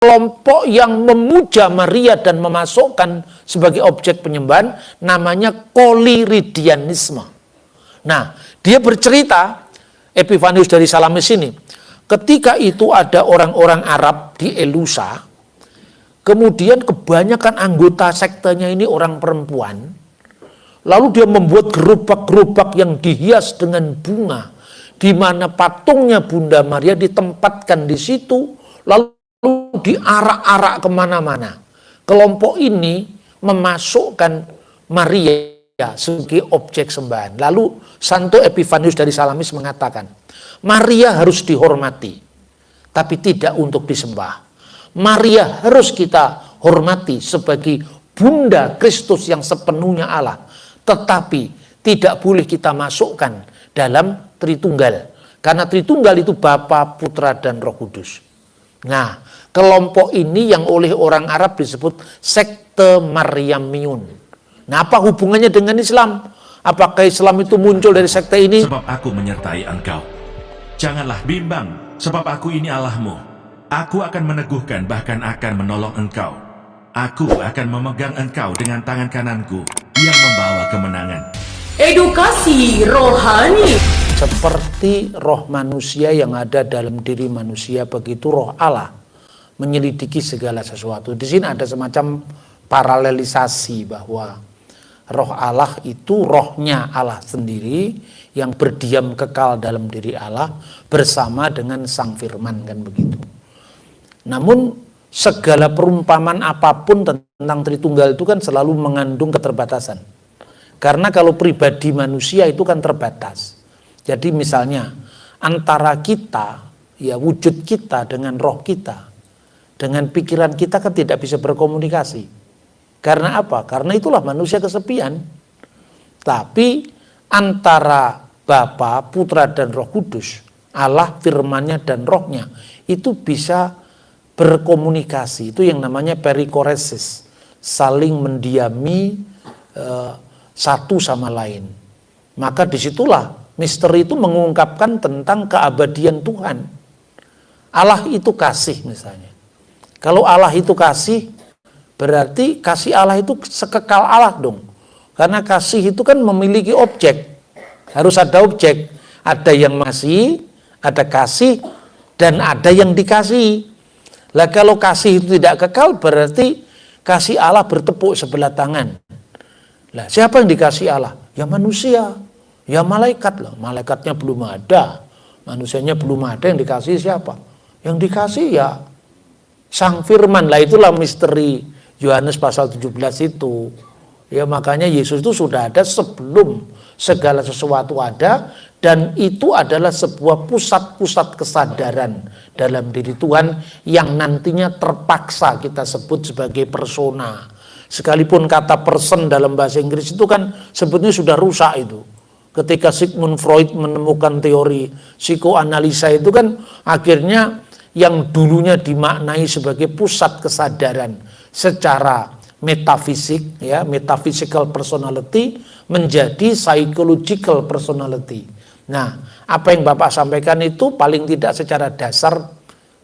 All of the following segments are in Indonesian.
kelompok yang memuja Maria dan memasukkan sebagai objek penyembahan namanya koliridianisme. Nah, dia bercerita, Epifanius dari Salamis ini, ketika itu ada orang-orang Arab di Elusa, kemudian kebanyakan anggota sektenya ini orang perempuan, lalu dia membuat gerobak-gerobak yang dihias dengan bunga, di mana patungnya Bunda Maria ditempatkan di situ, lalu diarak-arak kemana-mana. Kelompok ini memasukkan Maria sebagai objek sembahan. Lalu Santo Epifanius dari Salamis mengatakan, Maria harus dihormati, tapi tidak untuk disembah. Maria harus kita hormati sebagai Bunda Kristus yang sepenuhnya Allah, tetapi tidak boleh kita masukkan dalam Tritunggal, karena Tritunggal itu Bapa, Putra, dan Roh Kudus. Nah, kelompok ini yang oleh orang Arab disebut sekte Maryamiun. Nah, apa hubungannya dengan Islam? Apakah Islam itu muncul dari sekte ini? Sebab aku menyertai engkau. Janganlah bimbang, sebab aku ini Allahmu. Aku akan meneguhkan, bahkan akan menolong engkau. Aku akan memegang engkau dengan tangan kananku yang membawa kemenangan. Edukasi rohani. Seperti roh manusia yang ada dalam diri manusia, begitu roh Allah menyelidiki segala sesuatu. Di sini ada semacam paralelisasi bahwa roh Allah itu rohnya Allah sendiri yang berdiam kekal dalam diri Allah bersama dengan Sang Firman, kan begitu. Namun segala perumpamaan apapun tentang Tritunggal itu kan selalu mengandung keterbatasan. Karena kalau pribadi manusia itu kan terbatas. Jadi misalnya antara kita, ya wujud kita dengan roh kita, dengan pikiran kita kan tidak bisa berkomunikasi. Karena apa? Karena itulah manusia kesepian. Tapi antara Bapa, Putra, dan Roh Kudus, Allah, firman-Nya dan rohnya, itu bisa berkomunikasi. Itu yang namanya perikoresis, saling mendiami satu sama lain. Maka disitulah misteri itu mengungkapkan tentang keabadian Tuhan. Allah itu kasih misalnya. Kalau Allah itu kasih, berarti kasih Allah itu sekekal Allah dong. Karena kasih itu kan memiliki objek. Harus ada objek. Ada yang mengasihi, ada kasih, dan ada yang dikasihi. Lah kalau kasih itu tidak kekal, berarti kasih Allah bertepuk sebelah tangan. Lah siapa yang dikasih Allah? Ya manusia. Ya malaikat loh, malaikatnya belum ada, manusianya belum ada, yang dikasih siapa? Yang dikasih ya Sang Firman. Lah itulah misteri Yohanes pasal 17 itu. Ya makanya Yesus itu sudah ada sebelum segala sesuatu ada, dan itu adalah sebuah pusat-pusat kesadaran dalam diri Tuhan yang nantinya terpaksa kita sebut sebagai persona. Sekalipun kata person dalam bahasa Inggris itu kan sebetulnya sudah rusak itu. Ketika Sigmund Freud menemukan teori psikoanalisa itu kan akhirnya yang dulunya dimaknai sebagai pusat kesadaran secara metafisik, ya, metaphysical personality menjadi psychological personality. Nah, apa yang Bapak sampaikan itu paling tidak secara dasar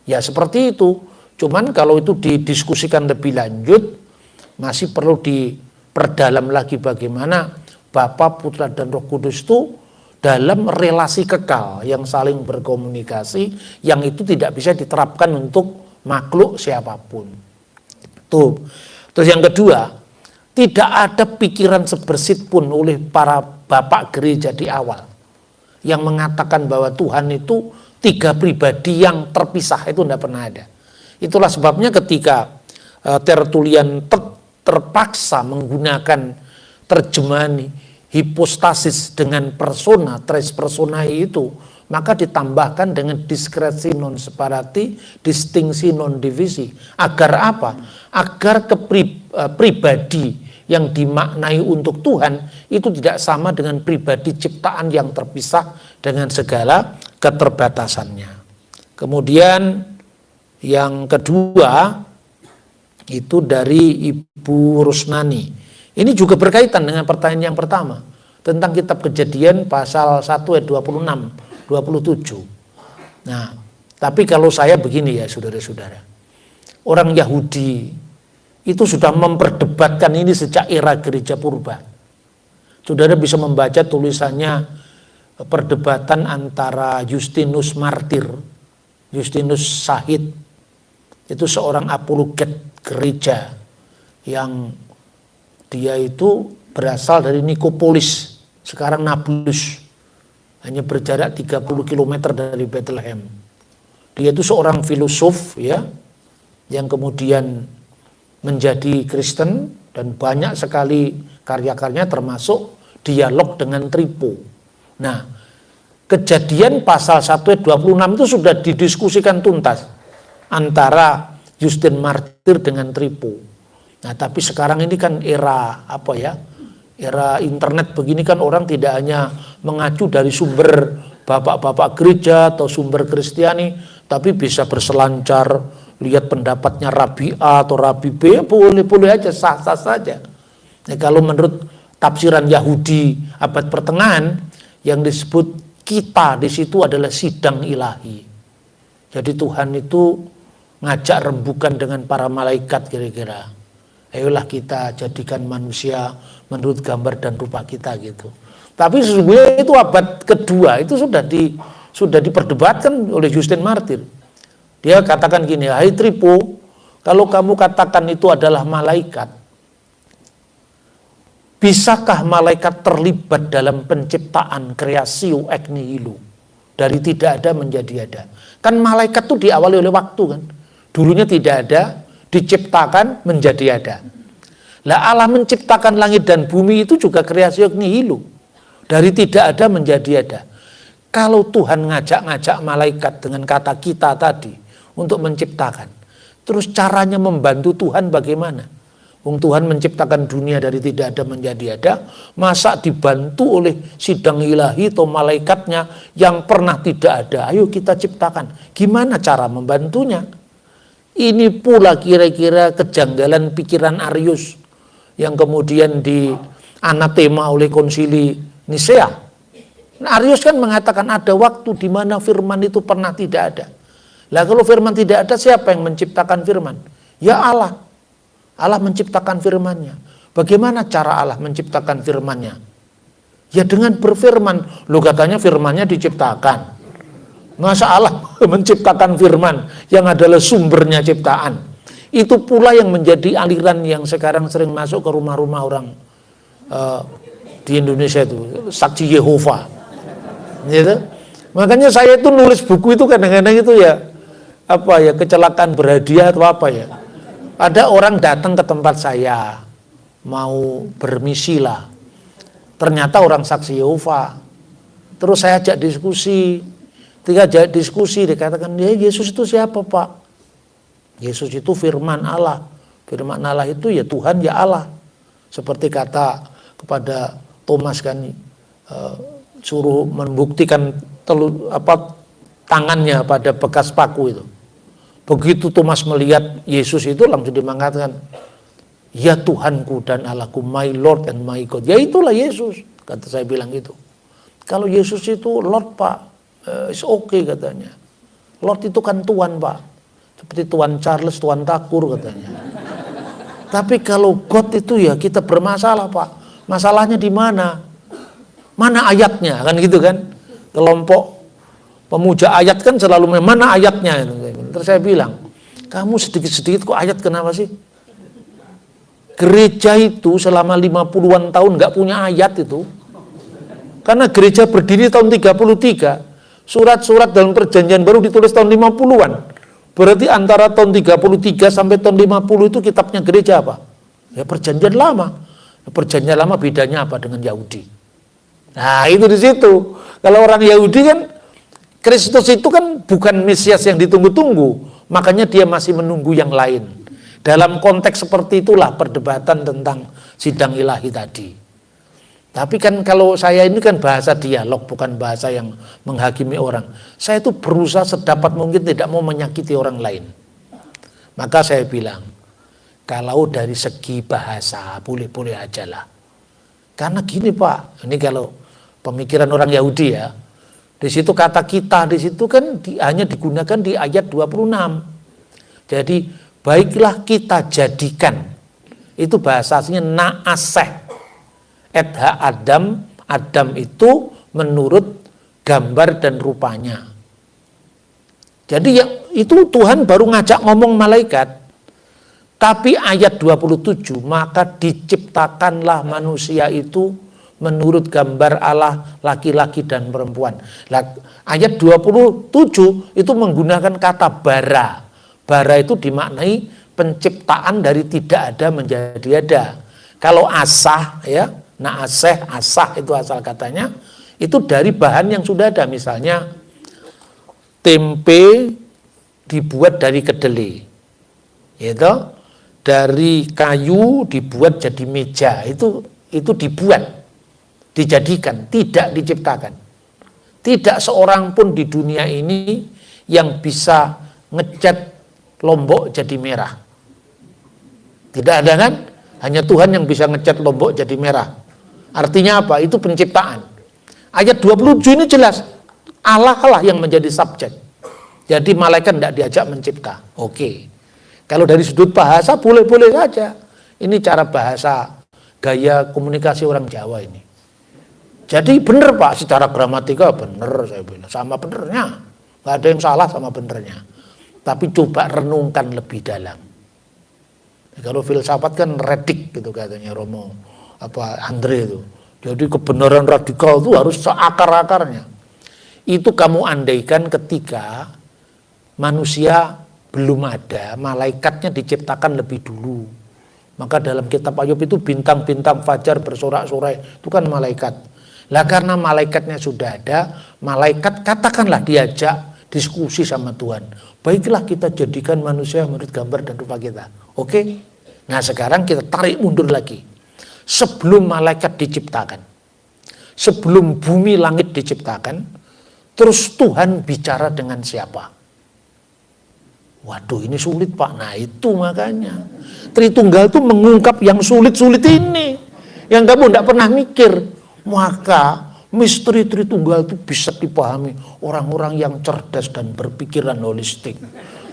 ya seperti itu. Cuman kalau itu didiskusikan lebih lanjut masih perlu diperdalam lagi bagaimana Bapa, Putra, dan Roh Kudus itu dalam relasi kekal yang saling berkomunikasi, yang itu tidak bisa diterapkan untuk makhluk siapapun. Tuh. Terus yang kedua, tidak ada pikiran sebersit pun oleh para bapak gereja di awal yang mengatakan bahwa Tuhan itu tiga pribadi yang terpisah, itu tidak pernah ada. Itulah sebabnya ketika Tertullian terpaksa menggunakan terjemahan hipostasis dengan persona, tres personae itu, maka ditambahkan dengan diskresi non separati, distingsi non divisi. Agar apa? Agar pribadi yang dimaknai untuk Tuhan itu tidak sama dengan pribadi ciptaan yang terpisah dengan segala keterbatasannya. Kemudian yang kedua itu dari Ibu Rusnani. Ini juga berkaitan dengan pertanyaan yang pertama tentang kitab Kejadian pasal 1 ayat 26, 27. Nah, tapi kalau saya begini ya saudara-saudara. orang Yahudi itu sudah memperdebatkan ini sejak era gereja purba. Saudara bisa membaca tulisannya perdebatan antara Justinus Martir, Justinus Syahid, itu seorang apologet gereja yang dia itu berasal dari Nikopolis, sekarang Nablus, hanya berjarak 30 km dari Bethlehem. Dia itu seorang filosof ya, yang kemudian menjadi Kristen dan banyak sekali karya-karyanya termasuk dialog dengan Trypho. Nah, Kejadian pasal 1 ayat 26 itu sudah didiskusikan tuntas antara Justin Martir dengan Trypho. Nah, tapi sekarang ini kan era apa ya? Era internet begini kan orang tidak hanya mengacu dari sumber bapak-bapak gereja atau sumber Kristiani, tapi bisa berselancar lihat pendapatnya Rabi A atau Rabi B, boleh-boleh aja, sah-sah saja. Nah, kalau menurut tafsiran Yahudi abad pertengahan yang disebut kita di situ adalah sidang ilahi. Jadi Tuhan itu ngajak rembukan dengan para malaikat kira-kira. Ayolah kita jadikan manusia menurut gambar dan rupa kita gitu. Tapi sesungguhnya itu abad kedua itu sudah diperdebatkan oleh Justin Martir. Dia katakan gini, hai Trypho, kalau kamu katakan itu adalah malaikat, bisakah malaikat terlibat dalam penciptaan kreasio ex nihilo? Dari tidak ada menjadi ada. Kan malaikat itu diawali oleh waktu kan. Dulunya tidak ada, diciptakan menjadi ada. Lah Allah menciptakan langit dan bumi itu juga kreasio ex nihilo. Dari tidak ada menjadi ada. Kalau Tuhan ngajak-ngajak malaikat dengan kata kita tadi untuk menciptakan, terus caranya membantu Tuhan bagaimana? Tuhan menciptakan dunia dari tidak ada menjadi ada, masa dibantu oleh sidang ilahi atau malaikatnya yang pernah tidak ada? Ayo kita ciptakan. Gimana cara membantunya? Ini pula kira-kira kejanggalan pikiran Arius yang kemudian dianatema oleh konsili Nisea. Nah, Arius kan mengatakan ada waktu di mana firman itu pernah tidak ada. Lah kalau firman tidak ada, siapa yang menciptakan firman? Ya Allah. Allah menciptakan firman-Nya. Bagaimana cara Allah menciptakan firman-Nya? Ya dengan berfirman. Loh katanya firman-Nya diciptakan. Masa Allah menciptakan firman yang adalah sumbernya ciptaan? Itu pula yang menjadi aliran yang sekarang sering masuk ke rumah-rumah orang di Indonesia itu, saksi Yehova. Gitu. Makanya saya itu nulis buku itu kadang-kadang itu ya apa ya, kecelakaan berhadiah atau apa ya. Ada orang datang ke tempat saya, mau bermisi lah. Ternyata orang saksi Yehova. Terus saya ajak diskusi. Ketika ajak diskusi, dikatakan, ya Yesus itu siapa Pak? Yesus itu firman Allah. Firman Allah itu ya Tuhan ya Allah. Seperti kata kepada Thomas kan, suruh membuktikan tangannya pada bekas paku itu. Begitu Thomas melihat Yesus itu langsung dia mengatakan, ya Tuhanku dan Allahku, my Lord and my God. Ya itulah Yesus, kata saya bilang gitu. Kalau Yesus itu Lord Pak, it's okay katanya. Lord itu kan Tuhan Pak, seperti Tuan Charles, Tuan Takur katanya. Tapi kalau God itu ya kita bermasalah Pak. Masalahnya di mana? Mana ayatnya kan gitu kan? Kelompok pemuja ayat kan selalu mana ayatnya? Terus saya bilang, kamu sedikit-sedikit kok ayat kenapa sih? Gereja itu selama 50-an tahun nggak punya ayat itu. Karena gereja berdiri tahun 33. Surat-surat dalam perjanjian baru ditulis tahun 50-an. Berarti antara tahun 33 sampai tahun 50 itu kitabnya gereja apa? Ya perjanjian lama. Perjanjian lama bedanya apa dengan Yahudi? Nah itu di situ. Kalau orang Yahudi kan, Kristus itu kan bukan Mesias yang ditunggu-tunggu, makanya dia masih menunggu yang lain. Dalam konteks seperti itulah perdebatan tentang sidang ilahi tadi. Tapi kan kalau saya ini kan bahasa dialog, bukan bahasa yang menghakimi orang. Saya itu berusaha sedapat mungkin tidak mau menyakiti orang lain. Maka saya bilang, kalau dari segi bahasa boleh-boleh aja lah. Karena gini Pak, ini kalau pemikiran orang Yahudi ya, di situ kata kita, di situ kan hanya digunakan di ayat 26. Jadi baiklah kita jadikan. Itu bahasa aslinya na'aseh. Edha Adam, Adam itu menurut gambar dan rupanya. Jadi ya, itu Tuhan baru ngajak ngomong malaikat. Tapi ayat 27, maka diciptakanlah manusia itu menurut gambar Allah, laki-laki dan perempuan. Ayat 27 itu menggunakan kata bara. Bara itu dimaknai penciptaan dari tidak ada menjadi ada. Kalau asah ya, na'aseh, asah itu asal katanya, itu dari bahan yang sudah ada. Misalnya tempe dibuat dari kedelai, gitu. Dari kayu dibuat jadi meja, itu dibuat, dijadikan, tidak diciptakan. Tidak seorang pun di dunia ini yang bisa ngecat Lombok jadi merah. Tidak ada kan? Hanya Tuhan yang bisa ngecat Lombok jadi merah. Artinya apa? Itu penciptaan. Ayat 27 ini jelas, Allah lah yang menjadi subjek. Jadi malaikat tidak diajak mencipta. Oke. Kalau dari sudut bahasa boleh-boleh saja. Ini cara bahasa, gaya komunikasi orang Jawa ini. Jadi benar Pak, secara gramatika benar saya bilang. Sama benernya. Nggak ada yang salah sama benernya. Tapi coba renungkan lebih dalam. Kalau filsafat kan redik gitu katanya Romo Andre itu. Jadi kebenaran radikal itu harus seakar-akarnya. Itu kamu andaikan ketika manusia belum ada, malaikatnya diciptakan lebih dulu. Maka dalam kitab Ayub itu bintang-bintang fajar bersorak-sorai, itu kan malaikat. Lah karena malaikatnya sudah ada, malaikat katakanlah diajak diskusi sama Tuhan. Baiklah kita jadikan manusia menurut gambar dan rupa kita. Oke? Nah sekarang kita tarik mundur lagi. Sebelum malaikat diciptakan, sebelum bumi langit diciptakan, terus Tuhan bicara dengan siapa? Waduh ini sulit Pak. Nah itu makanya Tritunggal itu mengungkap yang sulit-sulit ini, yang kamu tidak pernah mikir. Maka misteri Tritunggal itu bisa dipahami orang-orang yang cerdas dan berpikiran holistik.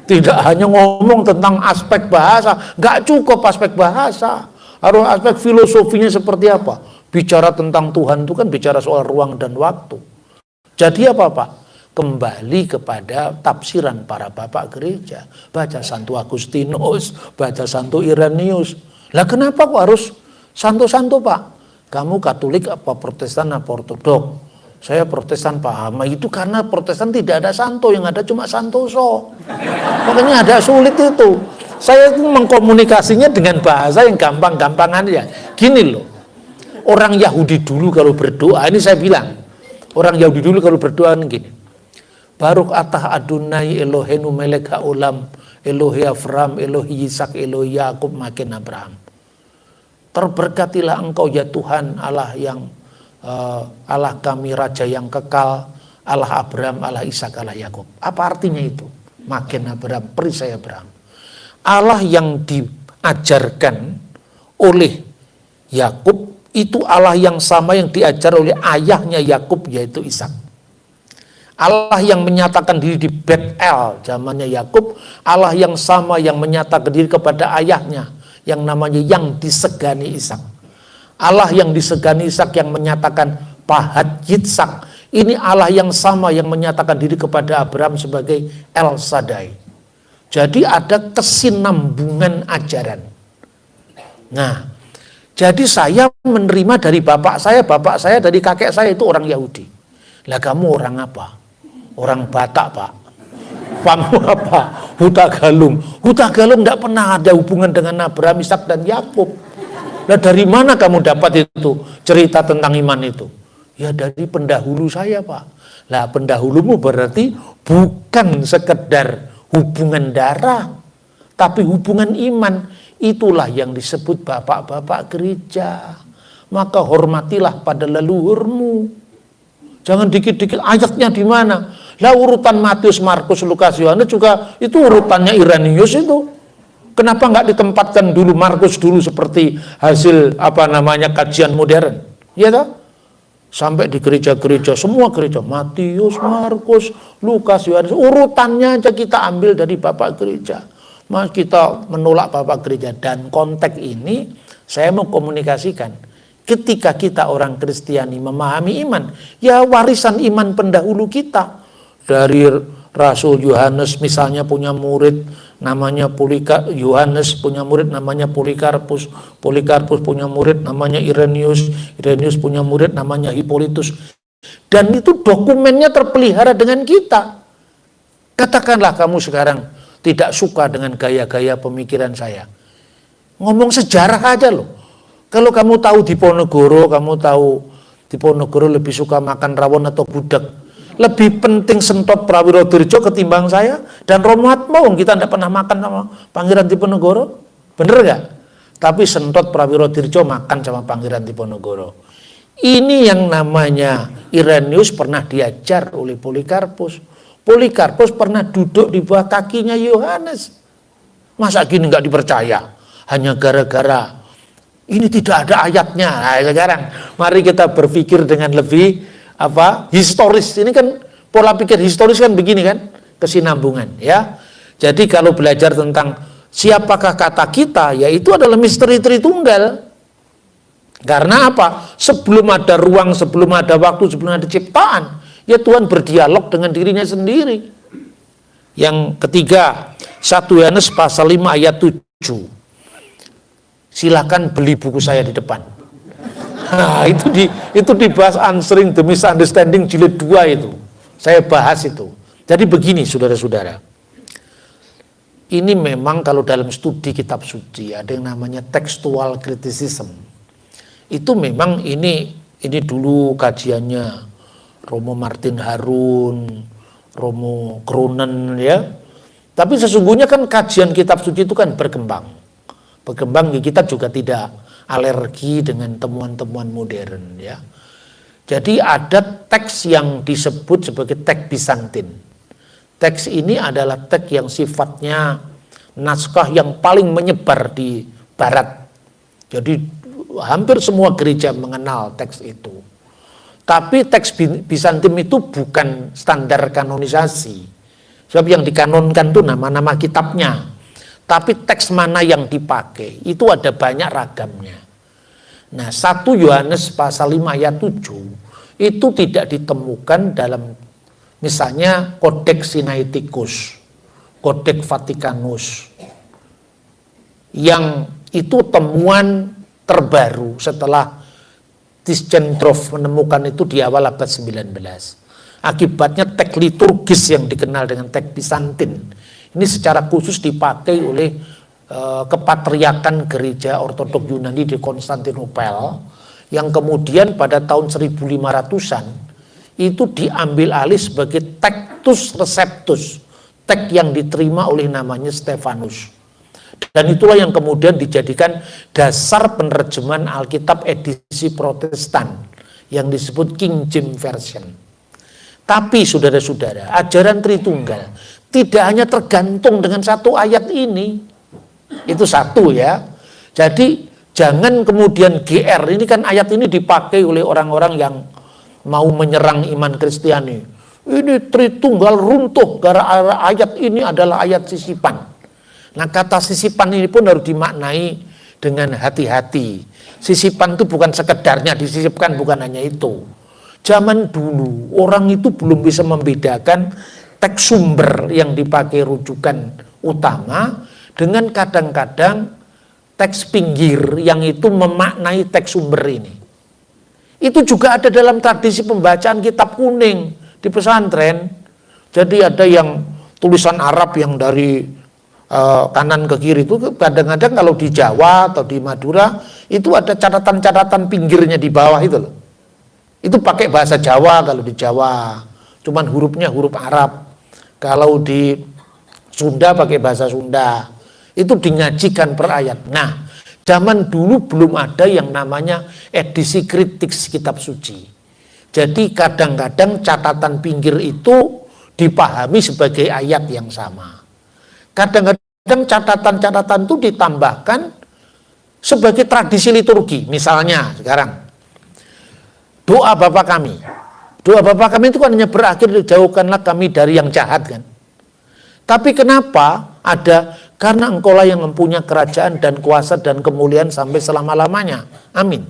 Tidak hanya ngomong tentang aspek bahasa, nggak cukup aspek bahasa, harus aspek filosofinya seperti apa. Bicara tentang Tuhan itu kan bicara soal ruang dan waktu. Jadi apa Pak? Kembali kepada tafsiran para bapak gereja. Baca Santo Agustinus, baca Santo Irenaeus. Lah kenapa kok harus santo-santo Pak? Kamu Katolik apa Protestan apa Ortodok? Saya Protestan paham. Itu karena Protestan tidak ada santo, yang ada cuma santoso. Makanya ada sulit itu. Saya itu mengkomunikasinya dengan bahasa yang gampang-gampangan ya. Gini loh. Orang Yahudi dulu kalau berdoa, ini saya bilang. Orang Yahudi dulu kalau berdoa gini. Baruk atah Adonai Elohenu melek haolam, Elohe Avram, Elohe Yisak, Elohe Yakub makin Abraham. Terberkatilah engkau ya Tuhan Allah yang Allah kami Raja yang kekal, Allah Abraham, Allah Ishak, Allah Yakub. Apa artinya itu? Makin Abraham, perisai Abraham. Allah yang diajarkan oleh Yakub itu Allah yang sama yang diajar oleh ayahnya Yakub yaitu Ishak. Allah yang menyatakan diri di Bet-El zamannya Yakub, Allah yang sama yang menyatakan diri kepada ayahnya yang namanya yang disegani Ishak. Allah yang disegani Ishak yang menyatakan Pahat Yitzhak. Ini Allah yang sama yang menyatakan diri kepada Abraham sebagai El Shaddai. Jadi ada kesinambungan ajaran. Nah, jadi saya menerima dari bapak saya dari kakek saya itu orang Yahudi. Lah kamu orang apa? Orang Batak Pak. Kamu apa? Hutagalung. Hutagalung tidak pernah ada hubungan dengan Abraham, Ishak dan Yakub. Nah dari mana kamu dapat itu cerita tentang iman itu? Ya dari pendahulu saya Pak. Lah pendahulumu berarti bukan sekedar hubungan darah, tapi hubungan iman. Itulah yang disebut bapak-bapak gereja. Maka hormatilah pada leluhurmu. Jangan dikit-dikit ayatnya di mana? Lah urutan Matius, Markus, Lukas, Yohanes juga itu urutannya Irenaeus itu. Kenapa nggak ditempatkan dulu Markus dulu seperti hasil kajian modern? Ya toh? Sampai di gereja-gereja, semua gereja Matius, Markus, Lukas, Yohanes, urutannya aja kita ambil dari bapak gereja. kita menolak Bapak Gereja. Dan konteks ini saya mau komunikasikan. Ketika kita orang Kristiani memahami iman, ya warisan iman pendahulu kita. Dari Rasul Yohanes misalnya punya murid namanya Yohanes punya murid namanya Polikarpus, Polikarpus punya murid namanya Irenaeus, Irenaeus punya murid namanya Hippolytus. Dan itu dokumennya terpelihara dengan kita. Katakanlah kamu sekarang tidak suka dengan gaya-gaya pemikiran saya. Ngomong sejarah aja loh. Kalau kamu tahu Diponegoro, kamu tahu Diponegoro lebih suka makan rawon atau budak. Lebih penting Sentot Prawirodirjo ketimbang saya. Dan Romo Atmo, kita tidak pernah makan sama Pangeran Diponegoro. Bener gak? Tapi Sentot Prawirodirjo makan sama Pangeran Diponegoro. Ini yang namanya Irenaeus pernah diajar oleh Polikarpus. Polikarpus pernah duduk di bawah kakinya Yohanes. Masa gini nggak dipercaya? Hanya gara-gara ini tidak ada ayatnya. Nah, sekarang mari kita berpikir dengan lebih historis. Ini kan pola pikir historis kan begini kan, kesinambungan ya. Jadi kalau belajar tentang siapakah kata kita, ya itu adalah misteri Tritunggal. Karena apa? Sebelum ada ruang, sebelum ada waktu, sebelum ada ciptaan, ya Tuhan berdialog dengan dirinya sendiri. Yang ketiga, 1 Yohanes pasal 5 ayat 7. Silakan beli buku saya di depan. Nah, itu dibahas Answering the Misunderstanding jilid 2 itu. Saya bahas itu. Jadi begini saudara-saudara. Ini memang kalau dalam studi kitab suci ada yang namanya textual criticism. Itu memang ini dulu kajiannya Romo Martin Harun, Romo Kronen ya. Tapi sesungguhnya kan kajian kitab suci itu kan berkembang. Berkembang, kita juga tidak alergi dengan temuan-temuan modern ya. Jadi ada teks yang disebut sebagai teks Bizantin. Teks ini adalah teks yang sifatnya naskah yang paling menyebar di barat. Jadi hampir semua gereja mengenal teks itu. Tapi teks Bizantin itu bukan standar kanonisasi. Sebab yang dikanonkan itu nama-nama kitabnya. Tapi teks mana yang dipakai itu ada banyak ragamnya. Nah, 1 Yohanes pasal 5 ayat 7 itu tidak ditemukan dalam misalnya Codex Sinaiticus, Codex Vaticanus, yang itu temuan terbaru setelah Tischendorf menemukan itu di awal abad 19. Akibatnya teks liturgis yang dikenal dengan teks Bizantin ini secara khusus dipakai oleh kepatriakan gereja ortodok Yunani di Konstantinopel, yang kemudian pada tahun 1500-an itu diambil alih sebagai Textus Receptus, teks yang diterima oleh namanya Stefanus. Dan itulah yang kemudian dijadikan dasar penerjemahan Alkitab edisi Protestan yang disebut King James Version. Tapi saudara-saudara, ajaran Tritunggal tidak hanya tergantung dengan satu ayat ini. Itu satu ya. Jadi jangan kemudian GR, ini kan ayat ini dipakai oleh orang-orang yang mau menyerang iman Kristiani. Ini Tritunggal runtuh gara-gara ayat ini adalah ayat sisipan. Nah, kata sisipan ini pun harus dimaknai dengan hati-hati. Sisipan itu bukan sekedarnya disisipkan, bukan hanya itu. Zaman dulu orang itu belum bisa membedakan teks sumber yang dipakai rujukan utama dengan kadang-kadang teks pinggir yang itu memaknai teks sumber ini. Itu juga ada dalam tradisi pembacaan kitab kuning di pesantren. Jadi ada yang tulisan Arab yang dari kanan ke kiri itu kadang-kadang kalau di Jawa atau di Madura itu ada catatan-catatan pinggirnya di bawah itu loh. Itu pakai bahasa Jawa kalau di Jawa, cuman hurufnya huruf Arab. Kalau di Sunda pakai bahasa Sunda. Itu dinyajikan per ayat. Nah, zaman dulu belum ada yang namanya edisi kritik kitab suci. Jadi kadang-kadang catatan pinggir itu dipahami sebagai ayat yang sama. Kadang-kadang catatan-catatan itu ditambahkan sebagai tradisi liturgi. Misalnya sekarang, doa Bapa kami. Doa Bapa kami itu kan hanya berakhir, jauhkanlah kami dari yang jahat kan. Tapi kenapa ada Karena engkaulah yang mempunyai kerajaan dan kuasa dan kemuliaan sampai selama-lamanya. Amin.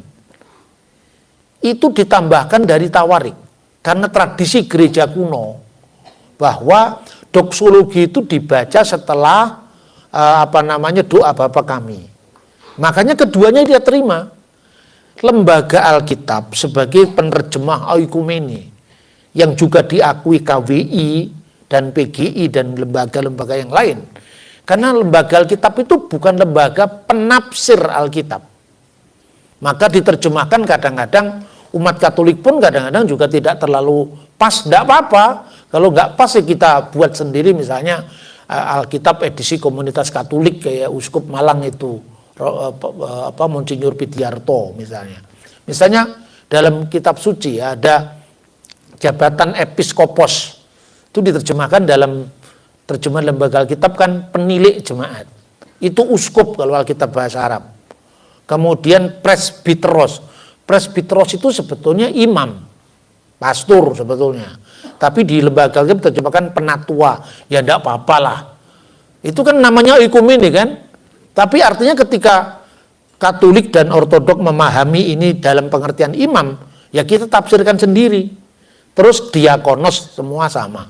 Itu ditambahkan dari tawarik. Karena tradisi gereja kuno bahwa doksologi itu dibaca setelah doa Bapa Kami. Makanya keduanya dia terima. Lembaga Alkitab sebagai penerjemah oikumene yang juga diakui KWI dan PGI dan lembaga-lembaga yang lain. Karena lembaga Alkitab itu bukan lembaga penafsir Alkitab. Maka diterjemahkan kadang-kadang umat Katolik pun kadang-kadang juga tidak terlalu pas. Tidak apa-apa. Kalau nggak pas ya kita buat sendiri, misalnya Alkitab edisi Komunitas Katolik kayak Uskup Malang itu. Monsinyur Pidiarto misalnya. Misalnya dalam kitab suci ada jabatan episkopos. Itu diterjemahkan dalam terjemahan lembaga Alkitab kan penilik jemaat. Itu uskup kalau Alkitab bahasa Arab. Kemudian presbiteros. Presbiteros itu sebetulnya imam, pastor sebetulnya. Tapi di lembaga Alkitab terjemahkan penatua. Ya enggak apa-apalah. Itu kan namanya oikumene kan? Tapi artinya ketika Katolik dan Ortodok memahami ini dalam pengertian imam, ya kita tafsirkan sendiri. Terus diakonos semua sama.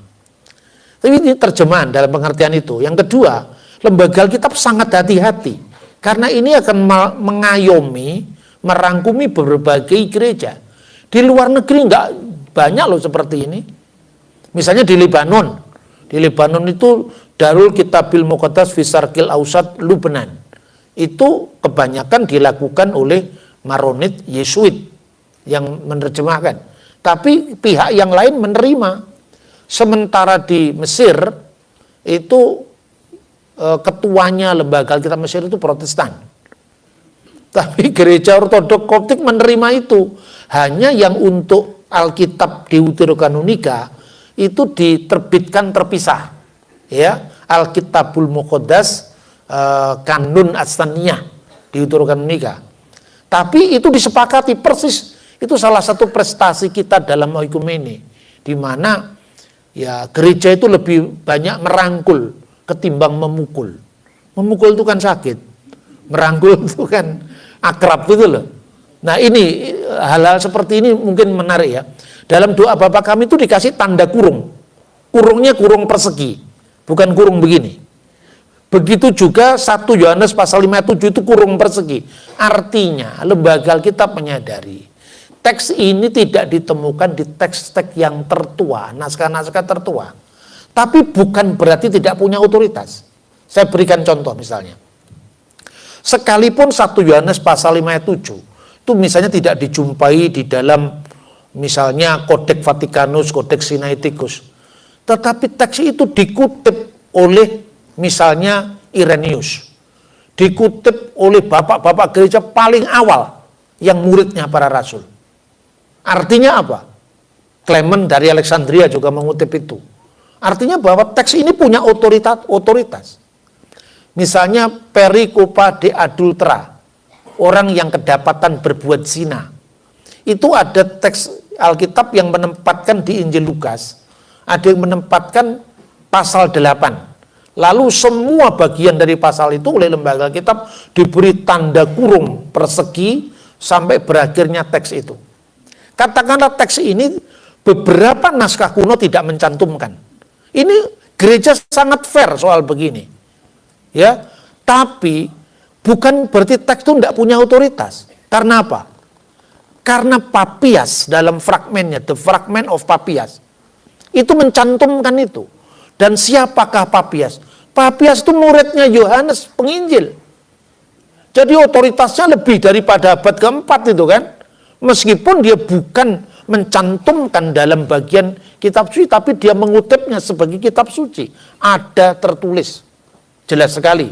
Tapi ini terjemahan dalam pengertian itu. Yang kedua, lembaga Alkitab sangat hati-hati. Karena ini akan mengayomi, merangkumi berbagai gereja. Di luar negeri nggak banyak loh seperti ini. Misalnya di Lebanon. Di Lebanon itu Darul Kitabil Muqaddas fi Syarqil Ausat Lubnan. Itu kebanyakan dilakukan oleh Maronit Yesuit yang menerjemahkan. Tapi pihak yang lain menerima. Sementara di Mesir itu ketuanya lembaga Alkitab Mesir itu Protestan. Tapi gereja Ortodok Koptik menerima itu. Hanya yang untuk Alkitab Deuterokanonika itu diterbitkan terpisah. Ya, Alkitabul Muqaddas Kanun As-Saniyah Deuterokanonika. Tapi itu disepakati persis. Itu salah satu prestasi kita dalam oikumene, di mana ya gereja itu lebih banyak merangkul ketimbang memukul. Memukul itu kan sakit, merangkul itu kan akrab gitu loh. Nah ini hal-hal seperti ini mungkin menarik ya. Dalam doa Bapa Kami itu dikasih tanda kurung. Kurungnya kurung persegi. Bukan kurung begini. Begitu juga 1 Yohanes pasal 5:7 itu kurung persegi. Artinya lembaga Alkitab menyadari teks ini tidak ditemukan di teks-teks yang tertua, naskah-naskah tertua. Tapi bukan berarti tidak punya otoritas. Saya berikan contoh misalnya. Sekalipun 1 Yohanes pasal 5:7 itu misalnya tidak dijumpai di dalam misalnya Kodeks Vatikanus, Kodeks Sinaiticus. Tetapi teks itu dikutip oleh misalnya Irenaeus. Dikutip oleh bapak-bapak gereja paling awal yang muridnya para rasul. Artinya apa? Clement dari Alexandria juga mengutip itu. Artinya bahwa teks ini punya otoritas. Misalnya perikopa de adultera, orang yang kedapatan berbuat zina. Itu ada teks Alkitab yang menempatkan di Injil Lukas. Ada yang menempatkan pasal 8. Lalu semua bagian dari pasal itu oleh lembaga Alkitab diberi tanda kurung persegi sampai berakhirnya teks itu. Katakanlah teks ini beberapa naskah kuno tidak mencantumkan. Ini gereja sangat fair soal begini. Ya, tapi bukan berarti teks itu tidak punya otoritas. Karena apa? Karena Papias dalam fragmennya, The Fragment of Papias, itu mencantumkan itu. Dan siapakah Papias? Papias itu muridnya Yohanes Penginjil. Jadi otoritasnya lebih daripada abad keempat itu kan. Meskipun dia bukan mencantumkan dalam bagian kitab suci, tapi dia mengutipnya sebagai kitab suci. Ada tertulis. Jelas sekali.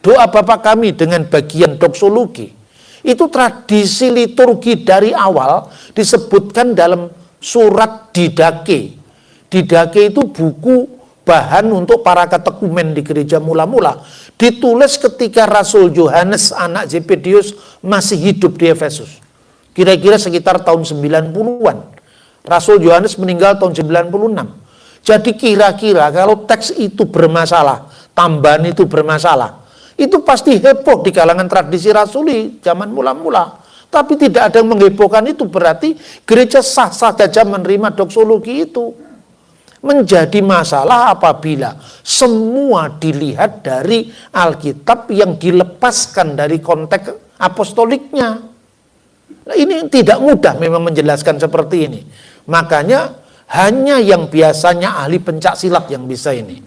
Doa Bapa Kami dengan bagian doksologi. Itu tradisi liturgi dari awal disebutkan dalam surat Didake. Didake itu buku bahan untuk para katekumen di gereja mula-mula. Ditulis ketika Rasul Yohanes anak Zebedius masih hidup di Efesus. Kira-kira sekitar tahun 90-an. Rasul Yohanes meninggal tahun 96. Jadi kira-kira kalau teks itu bermasalah, tambahan itu bermasalah. Itu pasti heboh di kalangan tradisi rasuli zaman mula-mula. Tapi tidak ada yang menghebohkan itu, berarti gereja sah-sah saja menerima doksologi itu. Menjadi masalah apabila semua dilihat dari Alkitab yang dilepaskan dari konteks apostoliknya. Nah, ini tidak mudah memang menjelaskan seperti ini. Makanya hanya yang biasanya ahli pencak silat yang bisa ini.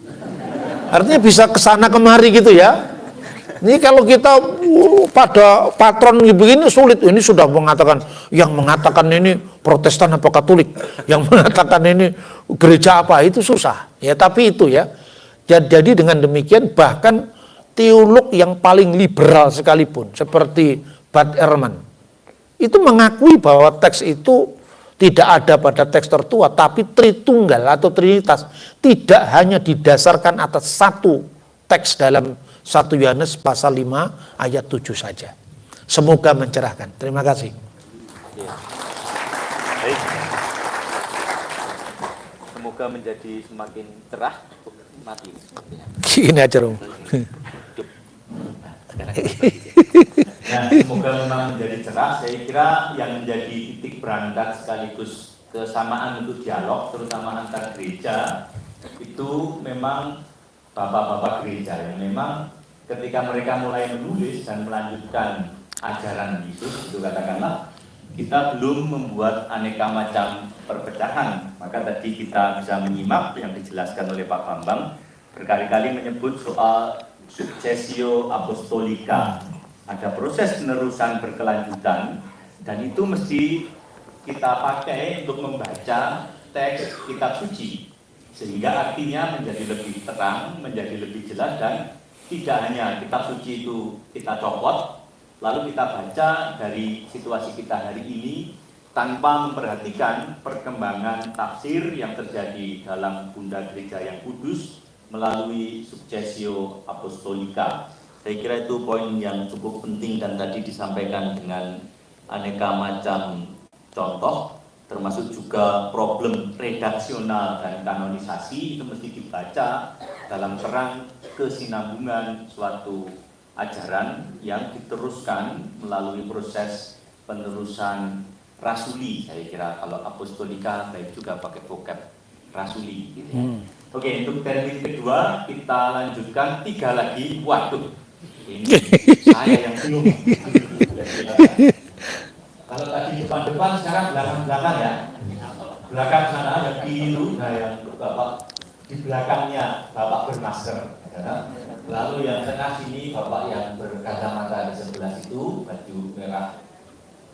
Artinya bisa kesana kemari gitu ya. Ini kalau kita pada patron begini sulit. Ini sudah mengatakan, yang mengatakan ini Protestan apa Katolik, yang mengatakan ini gereja apa, itu susah. Ya tapi itu ya. Jadi dengan demikian bahkan teolog yang paling liberal sekalipun seperti Bart Ehrman itu mengakui bahwa teks itu tidak ada pada teks tertua, tapi Tritunggal atau Trinitas tidak hanya didasarkan atas satu teks dalam 1 Yohanes pasal 5 ayat 7 saja. Semoga mencerahkan. Terima kasih. Baik. Semoga menjadi semakin cerah. Mati. Gini aja dong. Nah, semoga memang menjadi cerah. Saya kira yang menjadi titik berangkat sekaligus kesamaan untuk dialog, terutama antar gereja, itu memang bapak-bapak gereja yang memang ketika mereka mulai menulis dan melanjutkan ajaran Yesus, itu katakanlah kita belum membuat aneka macam perpecahan. Maka tadi kita bisa menyimak yang dijelaskan oleh Pak Bambang berkali-kali menyebut soal successio apostolica. Ada proses penerusan berkelanjutan dan itu mesti kita pakai untuk membaca teks kitab suci. Sehingga artinya menjadi lebih terang, menjadi lebih jelas, dan tidak hanya kitab suci itu kita copot, lalu kita baca dari situasi kita hari ini tanpa memperhatikan perkembangan tafsir yang terjadi dalam Bunda Gereja yang Kudus melalui successio apostolica. Saya kira itu poin yang cukup penting dan tadi disampaikan dengan aneka macam contoh, termasuk juga problem redaksional dan kanonisasi itu mesti dibaca dalam kerang kesinambungan suatu ajaran yang diteruskan melalui proses penerusan rasuli. Saya kira kalau apostolika baik juga pakai vocab rasuli gitu ya. Oke, untuk termin kedua kita lanjutkan 3 lagi. Waduh, ini saya yang bingung. Kalau tadi depan-depan, sekarang belakang-belakang ya. Belakang sana ada biru, nah yang Bapak di belakangnya Bapak bermasker. Ya. Lalu yang tengah sini Bapak yang berkacamata di sebelah situ, baju merah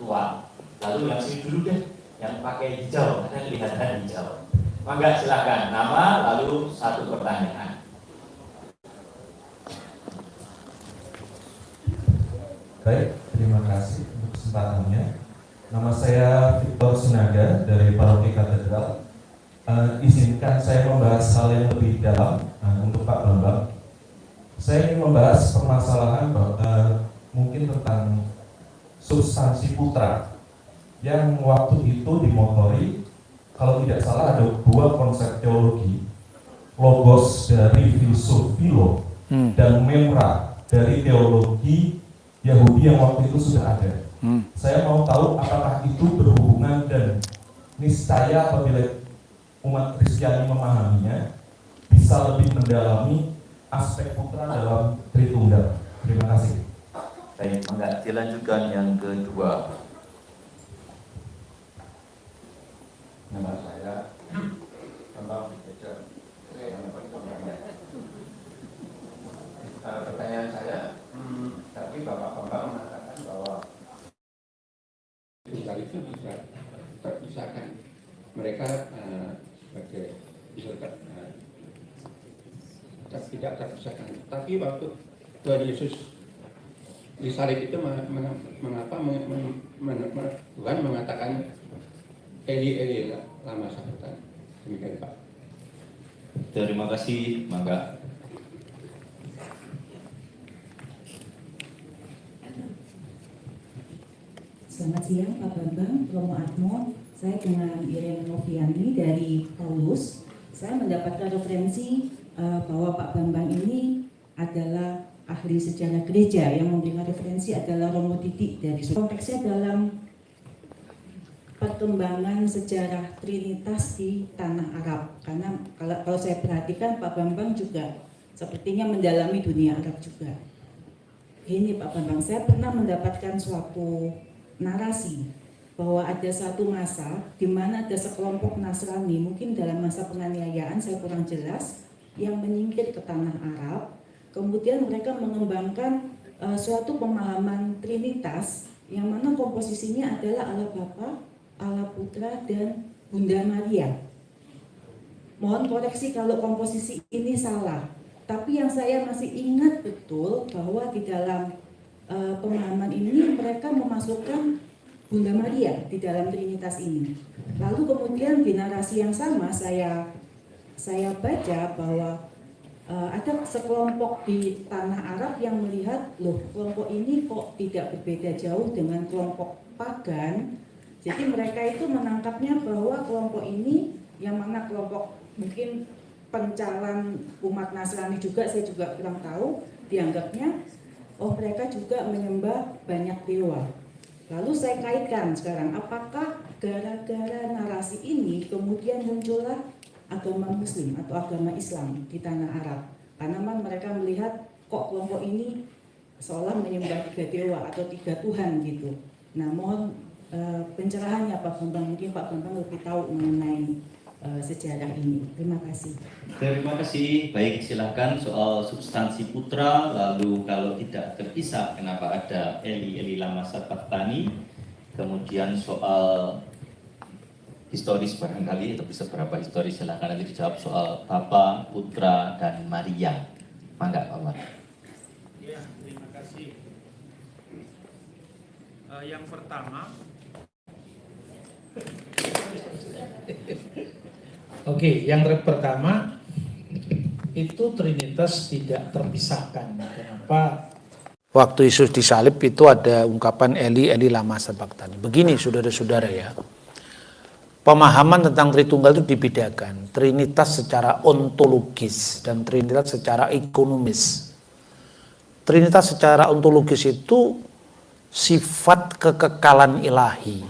tua. Lalu yang sini dulu deh, yang pakai hijau, ada kelihatan hijau. Mangga silakan, nama lalu 1 pertanyaan. Baik, terima kasih untuk kesempatannya. Nama saya Victor Sinaga dari Paroki Katedral. Izinkan saya membahas hal yang lebih dalam untuk Pak Bambang. Saya ingin membahas permasalahan mungkin tentang substansi putra yang waktu itu dimotori, kalau tidak salah ada 2 konsep teologi, logos dari filsuf Philo dan memra dari teologi Yahudi yang waktu itu sudah ada. Saya mau tahu apakah itu berhubungan dan niscaya apabila umat Kristiani memahaminya bisa lebih mendalami aspek putra dalam Tritunggal. Terima kasih. Baik, mangga dilanjutkan yang kedua. Nama saya Bambang Bejo. Pertanyaan saya, tapi Bapak Bambang mengatakan bahwa tinggal itu bisa terpisahkan. Mereka sebagai tidak terpisahkan. Tapi waktu Tuhan Yesus disalib itu mengapa Tuhan mengatakan Eli Eli lama sabatan. Demikian Pak. Terima kasih, mangga. Selamat siang Pak Bambang, Romo Atmo. Saya dengan Irene Noviani dari Paulus. Saya mendapatkan referensi bahwa Pak Bambang ini adalah ahli sejarah gereja, yang memberikan referensi adalah Romo Didik dari konteksnya dalam perkembangan sejarah Trinitas di tanah Arab. Karena kalau saya perhatikan Pak Bambang juga sepertinya mendalami dunia Arab juga. Gini Pak Bambang, saya pernah mendapatkan suatu narasi bahwa ada satu masa di mana ada sekelompok Nasrani, mungkin dalam masa penganiayaan, saya kurang jelas, yang menyingkir ke tanah Arab. Kemudian mereka mengembangkan suatu pemahaman Trinitas yang mana komposisinya adalah Allah Bapa, Allah Putra, dan Bunda Maria. Mohon koreksi kalau komposisi ini salah. Tapi yang saya masih ingat betul bahwa di dalam pemahaman ini mereka memasukkan Bunda Maria di dalam Trinitas ini. Lalu kemudian di narasi yang sama saya baca bahwa ada sekelompok di tanah Arab yang melihat, loh kelompok ini kok tidak berbeda jauh dengan kelompok pagan. Jadi mereka itu menangkapnya bahwa kelompok ini, yang mana kelompok mungkin pencalan umat Nasrani juga, saya juga kurang tahu, dianggapnya oh mereka juga menyembah banyak dewa. Lalu saya kaitkan sekarang, apakah gara-gara narasi ini kemudian muncullah agama Muslim atau agama Islam di tanah Arab? Karena mereka melihat kok kelompok ini seolah menyembah 3 dewa atau 3 Tuhan gitu. Nah, mohon pencerahannya Pak Bambang, mungkin Pak Bambang lebih tahu mengenai sejarah ini. Terima kasih. Terima kasih. Baik, silakan soal substansi putra. Lalu kalau tidak terpisah, kenapa ada Eli lama Sabachthani? Kemudian soal historis barangkali, atau bisa berapa historis, silakan nanti dijawab soal Bapa, Putra, dan Maria. Mangga, Pak. Ya, terima kasih. Yang pertama, yang pertama itu Trinitas tidak terpisahkan. Kenapa? Waktu Yesus disalib itu ada ungkapan Eli lama sabachthani. Begini saudara-saudara ya, pemahaman tentang Tritunggal itu dibedakan. Trinitas secara ontologis dan Trinitas secara ekonomis. Trinitas secara ontologis itu sifat kekekalan ilahi.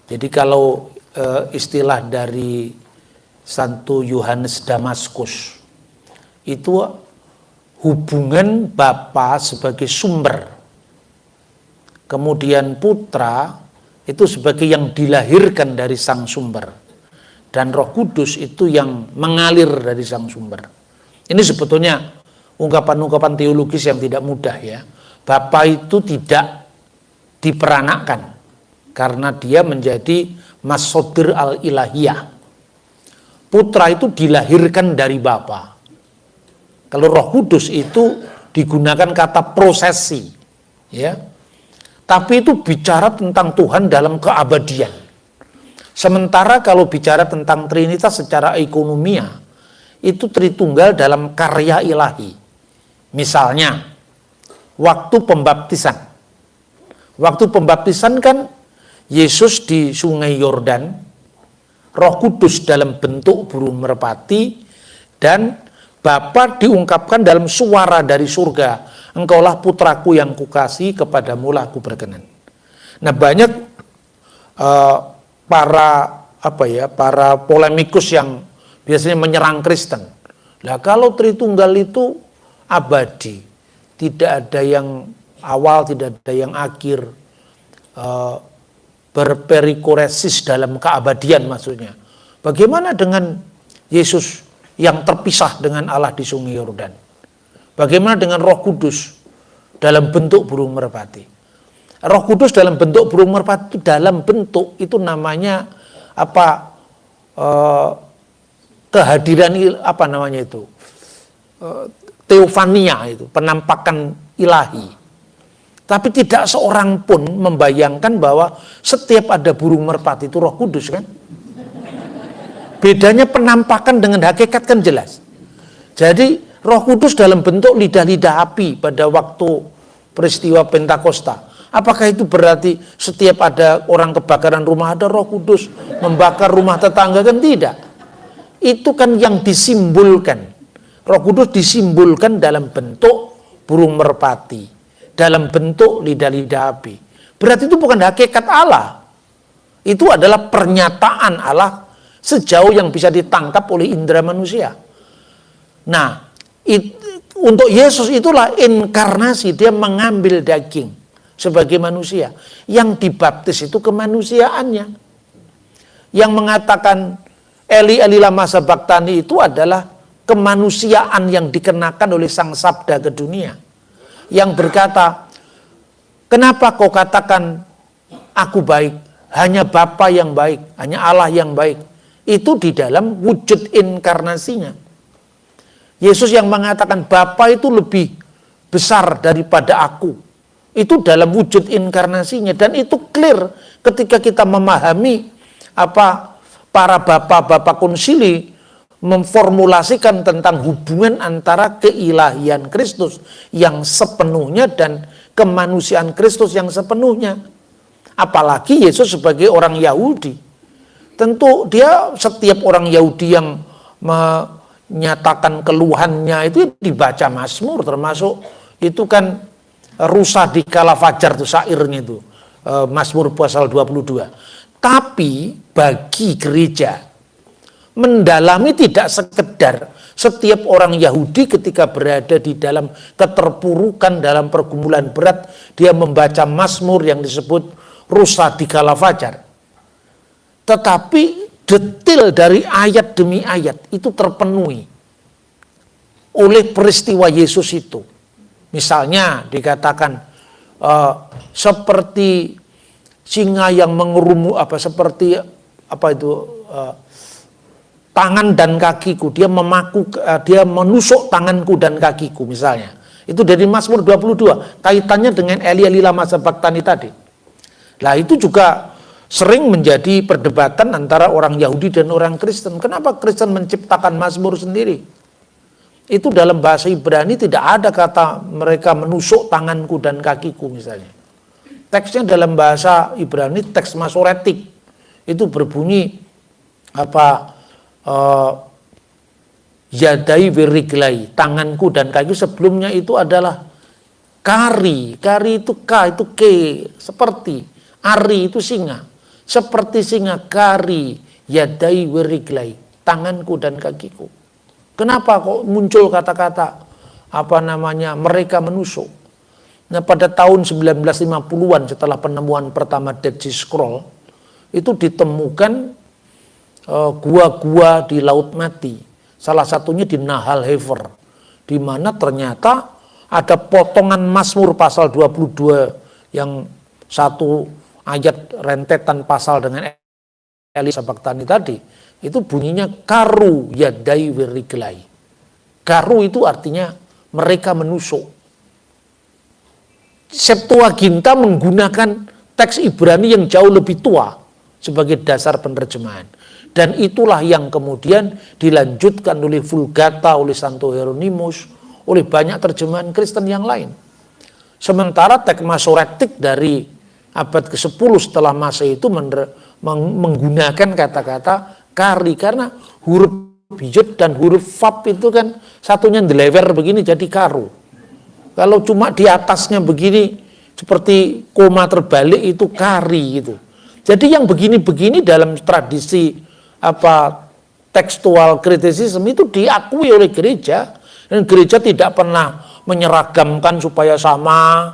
Jadi kalau istilah dari Santo Yohanes Damaskus itu hubungan Bapa sebagai sumber, kemudian Putra itu sebagai yang dilahirkan dari sang sumber, dan Roh Kudus itu yang mengalir dari sang sumber. Ini sebetulnya ungkapan-ungkapan teologis yang tidak mudah ya. Bapa itu tidak diperanakkan karena dia menjadi Masodir al-ilahiyah. Putra itu dilahirkan dari Bapa. Kalau Roh Kudus itu digunakan kata prosesi, ya. Tapi itu bicara tentang Tuhan dalam keabadian. Sementara kalau bicara tentang Trinitas secara ekonomia, itu Tritunggal dalam karya ilahi. Misalnya, waktu pembaptisan. Waktu pembaptisan kan Yesus di Sungai Yordan, Roh Kudus dalam bentuk burung merpati, dan Bapa diungkapkan dalam suara dari surga, engkaulah putraku yang kukasihi, kepadamulah aku berkenan. Nah, banyak para polemikus yang biasanya menyerang Kristen. Nah, kalau Tritunggal itu abadi, tidak ada yang awal, tidak ada yang akhir, berperikoresis dalam keabadian maksudnya. Bagaimana dengan Yesus yang terpisah dengan Allah di Sungai Yordan? Bagaimana dengan Roh Kudus dalam bentuk burung merpati? Roh Kudus dalam bentuk burung merpati, dalam bentuk itu namanya kehadiran teofania, itu penampakan ilahi. Tapi tidak seorang pun membayangkan bahwa setiap ada burung merpati itu Roh Kudus kan. Bedanya penampakan dengan hakikat kan jelas. Jadi Roh Kudus dalam bentuk lidah-lidah api pada waktu peristiwa Pentakosta. Apakah itu berarti setiap ada orang kebakaran rumah ada Roh Kudus membakar rumah tetangga? Kan tidak. Itu kan yang disimbolkan Roh Kudus disimbolkan dalam bentuk burung merpati, dalam bentuk lidah-lidah api. Berarti itu bukan hakikat Allah. Itu adalah pernyataan Allah sejauh yang bisa ditangkap oleh indera manusia. Nah, untuk Yesus itulah inkarnasi, dia mengambil daging sebagai manusia. Yang dibaptis itu kemanusiaannya. Yang mengatakan Eli Eli lama sabachthani itu adalah kemanusiaan yang dikenakan oleh Sang Sabda ke dunia. Yang berkata, kenapa kau katakan aku baik? Hanya Bapa yang baik, hanya Allah yang baik. Itu di dalam wujud inkarnasinya. Yesus yang mengatakan Bapa itu lebih besar daripada aku. Itu dalam wujud inkarnasinya. Dan itu clear ketika kita memahami apa para bapak-bapak konsili memformulasikan tentang hubungan antara keilahian Kristus yang sepenuhnya dan kemanusiaan Kristus yang sepenuhnya. Apalagi Yesus sebagai orang Yahudi. Tentu dia, setiap orang Yahudi yang menyatakan keluhannya itu dibaca Mazmur, termasuk itu kan rusa di kala fajar itu syairnya itu. Mazmur pasal 22. Tapi bagi gereja mendalami tidak sekedar setiap orang Yahudi ketika berada di dalam keterpurukan, dalam pergumulan berat, dia membaca Mazmur yang disebut rusa di kala fajar. Tetapi detail dari ayat demi ayat itu terpenuhi oleh peristiwa Yesus itu. Misalnya dikatakan seperti singa yang mengerumu, seperti tangan dan kakiku, dia menusuk tanganku dan kakiku misalnya. Itu dari Mazmur 22, kaitannya dengan Eli Eli lama sabachthani tadi. Nah itu juga sering menjadi perdebatan antara orang Yahudi dan orang Kristen. Kenapa Kristen menciptakan Mazmur sendiri? Itu dalam bahasa Ibrani tidak ada kata mereka menusuk tanganku dan kakiku misalnya. Teksnya dalam bahasa Ibrani teks masoretik. Itu berbunyi yadai wiriglai, tanganku dan kaki. Sebelumnya itu adalah kari itu k, itu k, seperti ari itu singa, seperti singa, kari yadai wiriglai, tanganku dan kakiku. Kenapa kok muncul kata-kata mereka menusuk? Nah pada tahun 1950-an setelah penemuan pertama Dead Sea Scroll itu ditemukan gua-gua di Laut Mati, salah satunya di Nahal Hefer, di mana ternyata ada potongan Mazmur pasal 22 yang satu ayat rentetan pasal dengan Eli sabachthani tadi, itu bunyinya karu yadai wiriglai. Karu itu artinya mereka menusuk. Septuaginta menggunakan teks Ibrani yang jauh lebih tua sebagai dasar penerjemahan. Dan itulah yang kemudian dilanjutkan oleh Vulgata, oleh Santo Hieronymus, oleh banyak terjemahan Kristen yang lain. Sementara teks masoretik dari abad ke-10 setelah Masehi itu menggunakan kata-kata kari, karena huruf yud dan huruf fab itu kan satunya dilewer begini jadi karu. Kalau cuma di atasnya begini seperti koma terbalik itu kari gitu. Jadi yang begini-begini dalam tradisi tekstual kritisisme itu diakui oleh gereja, dan gereja tidak pernah menyeragamkan supaya sama,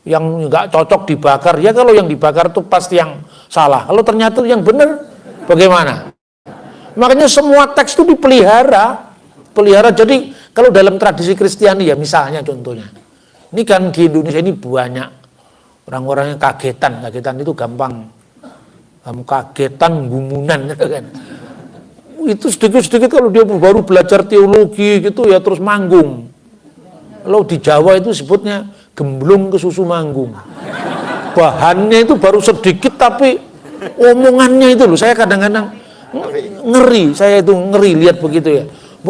yang nggak cocok dibakar. Ya kalau yang dibakar itu pasti yang salah. Kalau ternyata yang benar bagaimana? Makanya semua teks itu dipelihara. Jadi kalau dalam tradisi Kristiani ya misalnya contohnya, ini kan di Indonesia ini banyak orang-orang yang kagetan itu gampang. Kagetan, gumunan gitu kan. Itu sedikit-sedikit kalau dia baru belajar teologi gitu ya terus manggung. Kalau di Jawa itu sebutnya gemblung ke susu manggung. Bahannya itu baru sedikit tapi omongannya itu loh, saya kadang-kadang ngeri, lihat begitu ya.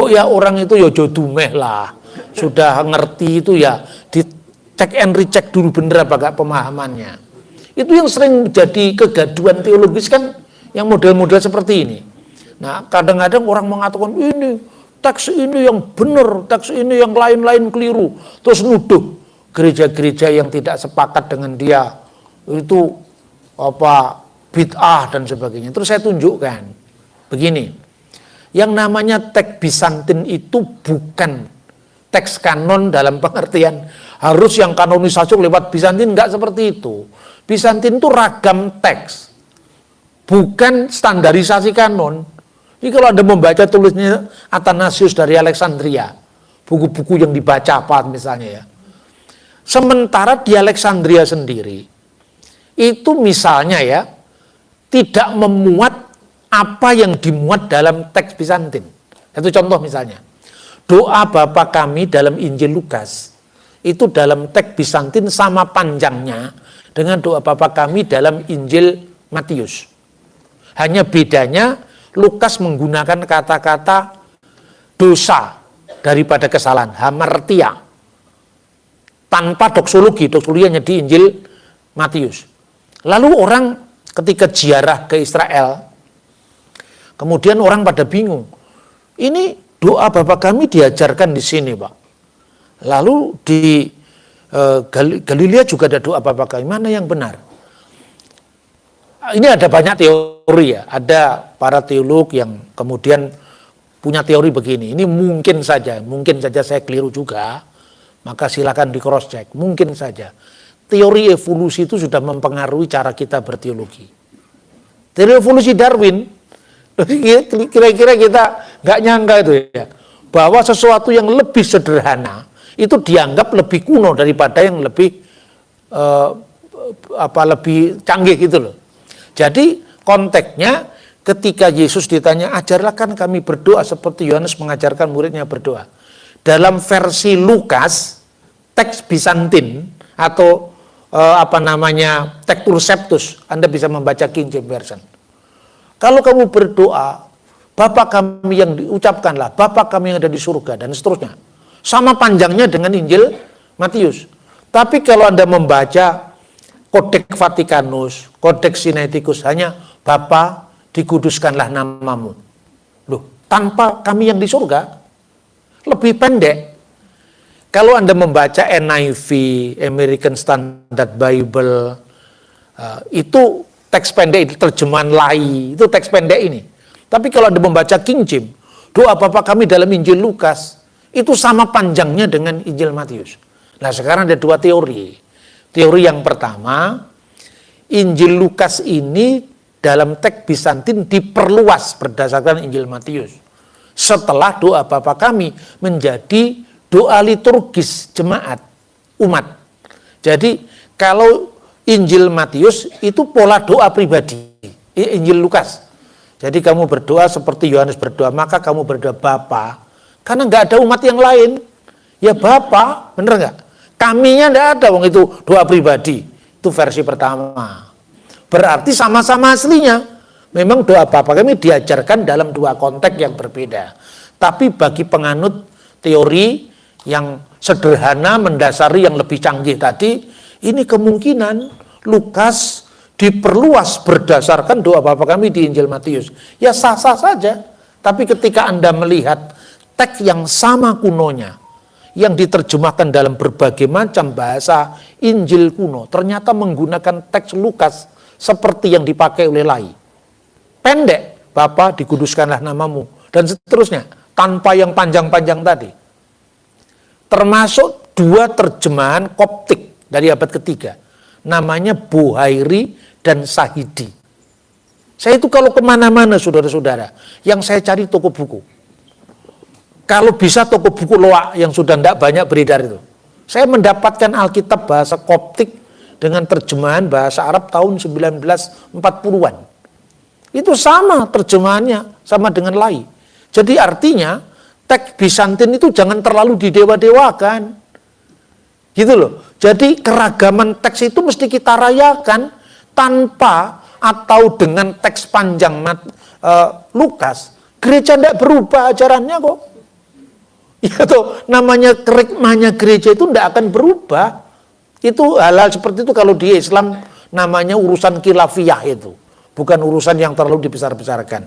Ya orang itu ya jodumeh lah. Sudah ngerti itu ya dicek and recheck dulu bener apa gak pemahamannya. Itu yang sering jadi kegaduhan teologis kan, yang model-model seperti ini. Nah kadang-kadang orang mengatakan ini teks ini yang benar, teks ini yang lain-lain keliru. Terus nuduh gereja-gereja yang tidak sepakat dengan dia itu bid'ah dan sebagainya. Terus saya tunjukkan begini, yang namanya teks Bizantin itu bukan teks kanon dalam pengertian harus yang kanonisasi lewat Bizantin, enggak seperti itu. Bizantin itu ragam teks, bukan standarisasi kanon. Jadi kalau Anda membaca tulisnya Athanasius dari Alexandria, buku-buku yang dibaca apa misalnya ya. Sementara di Alexandria sendiri, itu misalnya ya, tidak memuat apa yang dimuat dalam teks Bizantin. Itu contoh misalnya, doa Bapa kami dalam Injil Lukas, itu dalam teks Bizantin sama panjangnya dengan doa Bapa kami dalam Injil Matius. Hanya bedanya, Lukas menggunakan kata-kata dosa daripada kesalahan, hamartia, tanpa doksologi, doksologinya di Injil Matius. Lalu orang ketika ziarah ke Israel, kemudian orang pada bingung, ini doa Bapa kami diajarkan di sini, Pak. Lalu di Galilea juga ada doa Bapa kami, mana yang benar? Ini ada banyak teori ya, ada para teolog yang kemudian punya teori begini, ini mungkin saja saya keliru juga, maka silakan di cross check, mungkin saja. Teori evolusi itu sudah mempengaruhi cara kita berteologi. Teori evolusi Darwin, kira-kira kita nggak nyangka itu ya, bahwa sesuatu yang lebih sederhana itu dianggap lebih kuno daripada yang lebih lebih canggih gitu loh. Jadi konteksnya ketika Yesus ditanya, ajarkan kami berdoa seperti Yohanes mengajarkan muridnya berdoa. Dalam versi Lukas, teks Bizantin atau Textus Septus, Anda bisa membaca King James Version. Kalau kamu berdoa, Bapa kami yang diucapkanlah, Bapa kami yang ada di surga, dan seterusnya. Sama panjangnya dengan Injil Matius. Tapi kalau Anda membaca Kodeks Vatikanus, Kodeks Sinaiticus, hanya Bapa dikuduskanlah namamu. Loh, tanpa kami yang di surga, lebih pendek. Kalau Anda membaca NIV, American Standard Bible, itu teks pendek, terjemahan lai, itu teks pendek ini. Tapi kalau Anda membaca King James, doa Bapa kami dalam Injil Lukas, itu sama panjangnya dengan Injil Matius. Nah sekarang ada dua teori. Teori yang pertama, Injil Lukas ini dalam teks Bizantin diperluas berdasarkan Injil Matius. Setelah doa Bapa kami menjadi doa liturgis jemaat, umat. Jadi kalau Injil Matius itu pola doa pribadi, Injil Lukas. Jadi kamu berdoa seperti Yohanes berdoa, maka kamu berdoa Bapa, karena nggak ada umat yang lain. Ya Bapa, bener nggak? Kaminya nggak ada, wong itu doa pribadi. Itu versi pertama. Berarti sama-sama aslinya. Memang doa Bapa kami diajarkan dalam dua konteks yang berbeda. Tapi bagi penganut teori yang sederhana mendasari yang lebih canggih tadi, ini kemungkinan Lukas diperluas berdasarkan doa Bapa kami di Injil Matius. Ya sah-sah saja. Tapi ketika Anda melihat teks yang sama kunonya, yang diterjemahkan dalam berbagai macam bahasa Injil kuno, ternyata menggunakan teks Lukas seperti yang dipakai oleh lai. Pendek, Bapa dikuduskanlah namamu, dan seterusnya, tanpa yang panjang-panjang tadi. Termasuk dua terjemahan Koptik dari abad ketiga, namanya Buhairi dan Sahidi. Saya itu kalau kemana-mana saudara-saudara, yang saya cari toko buku. Kalau bisa toko buku loak yang sudah tidak banyak beredar itu. Saya mendapatkan Alkitab bahasa Koptik dengan terjemahan bahasa Arab tahun 1940-an. Itu sama terjemahannya, sama dengan lai. Jadi artinya teks Bizantin itu jangan terlalu didewa-dewakan. Gitu loh. Jadi keragaman teks itu mesti kita rayakan tanpa atau dengan teks panjang Lukas. Gereja tidak berubah ajarannya kok. Ya tuh, namanya kerikmahnya gereja itu tidak akan berubah. Itu hal-hal seperti itu kalau di Islam namanya urusan khilafiyah itu. Bukan urusan yang terlalu dibesar-besarkan.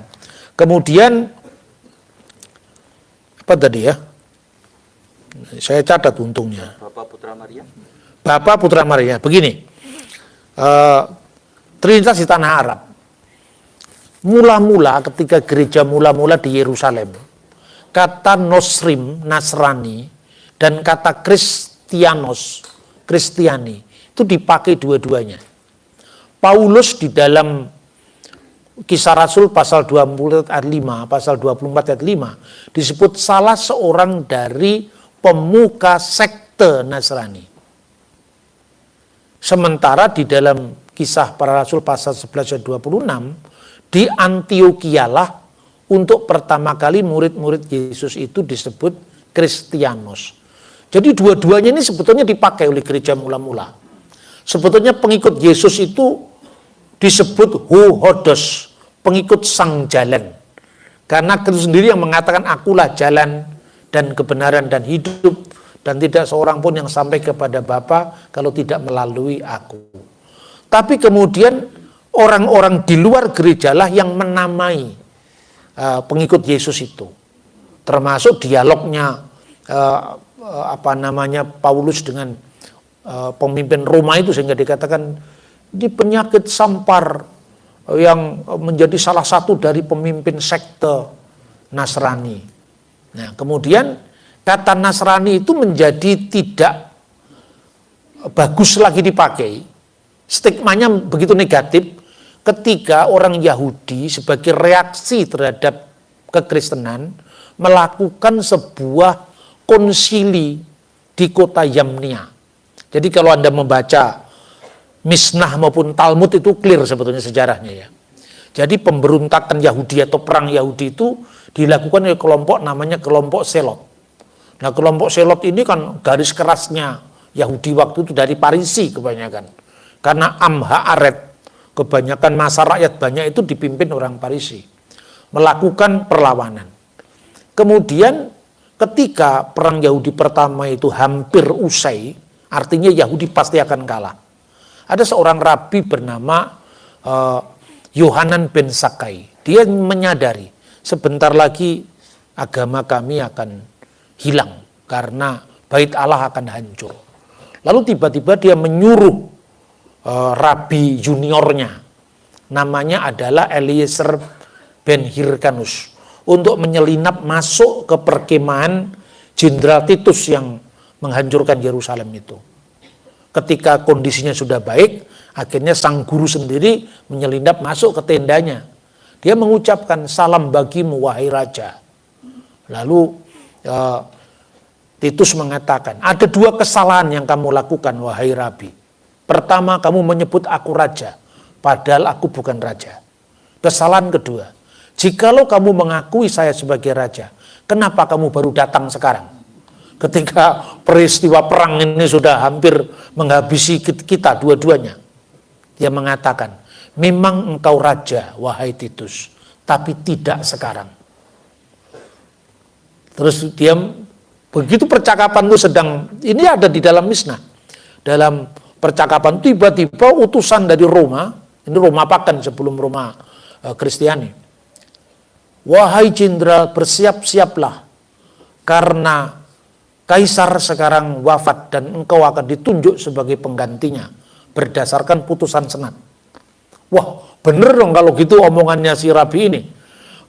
Kemudian Apa tadi ya? Saya catat untungnya. Bapak Putra Maria. Bapak Putra Maria. Begini, Trinitas di tanah Arab. Mula-mula ketika gereja mula-mula di Yerusalem, kata Nosrim, Nasrani, dan kata Kristianos, Kristiani, itu dipakai dua-duanya. Paulus di dalam Kisah Rasul pasal 20 ayat 5, pasal 24 ayat 5, disebut salah seorang dari pemuka sekte Nasrani. Sementara di dalam Kisah Para Rasul pasal 11 ayat 26, di Antiokhia lah untuk pertama kali murid-murid Yesus itu disebut Kristianos. Jadi dua-duanya ini sebetulnya dipakai oleh gereja mula-mula. Sebetulnya pengikut Yesus itu disebut Hohodos, pengikut sang jalan. Karena Kristus sendiri yang mengatakan akulah jalan dan kebenaran dan hidup, dan tidak seorang pun yang sampai kepada Bapa kalau tidak melalui aku. Tapi kemudian orang-orang di luar gereja lah yang menamai pengikut Yesus itu. Termasuk dialognya Paulus dengan pemimpin Roma itu, sehingga dikatakan di penyakit sampar yang menjadi salah satu dari pemimpin sekte Nasrani. Nah, kemudian kata Nasrani itu menjadi tidak bagus lagi dipakai. Stigmanya begitu negatif ketika orang Yahudi sebagai reaksi terhadap kekristenan melakukan sebuah konsili di kota Yamnia. Jadi kalau Anda membaca Misnah maupun Talmud itu clear sebetulnya sejarahnya ya. Jadi pemberontakan Yahudi atau perang Yahudi itu dilakukan oleh kelompok namanya kelompok Selot. Nah, kelompok Selot ini kan garis kerasnya Yahudi waktu itu dari Parisi kebanyakan. Karena Amhaaret, kebanyakan masa rakyat banyak itu dipimpin orang Parisi. Melakukan perlawanan. Kemudian ketika perang Yahudi pertama itu hampir usai, artinya Yahudi pasti akan kalah. Ada seorang rabi bernama Yohanan ben Sakai. Dia menyadari sebentar lagi agama kami akan hilang karena bait Allah akan hancur. Lalu tiba-tiba dia menyuruh rabi juniornya, namanya adalah Eliezer ben Hirkanus, untuk menyelinap masuk ke perkemahan Jenderal Titus yang menghancurkan Yerusalem itu. Ketika kondisinya sudah baik, akhirnya sang guru sendiri menyelinap masuk ke tendanya. Dia mengucapkan salam bagimu wahai raja. Lalu Titus mengatakan, ada dua kesalahan yang kamu lakukan wahai rabi. Pertama, kamu menyebut aku raja, padahal aku bukan raja. Kesalahan kedua, jikalau kamu mengakui saya sebagai raja, kenapa kamu baru datang sekarang? Ketika peristiwa perang ini sudah hampir menghabisi kita dua-duanya. Dia mengatakan, memang engkau raja, wahai Titus, tapi tidak sekarang. Terus dia, begitu percakapan itu sedang, ini ada di dalam Misnah. Dalam percakapan tiba-tiba utusan dari Roma, ini Roma Pagan sebelum Roma Kristiani. Wahai jenderal, bersiap-siaplah, karena Kaisar sekarang wafat dan engkau akan ditunjuk sebagai penggantinya berdasarkan putusan senat. Wah, bener dong kalau gitu omongannya si rabi ini.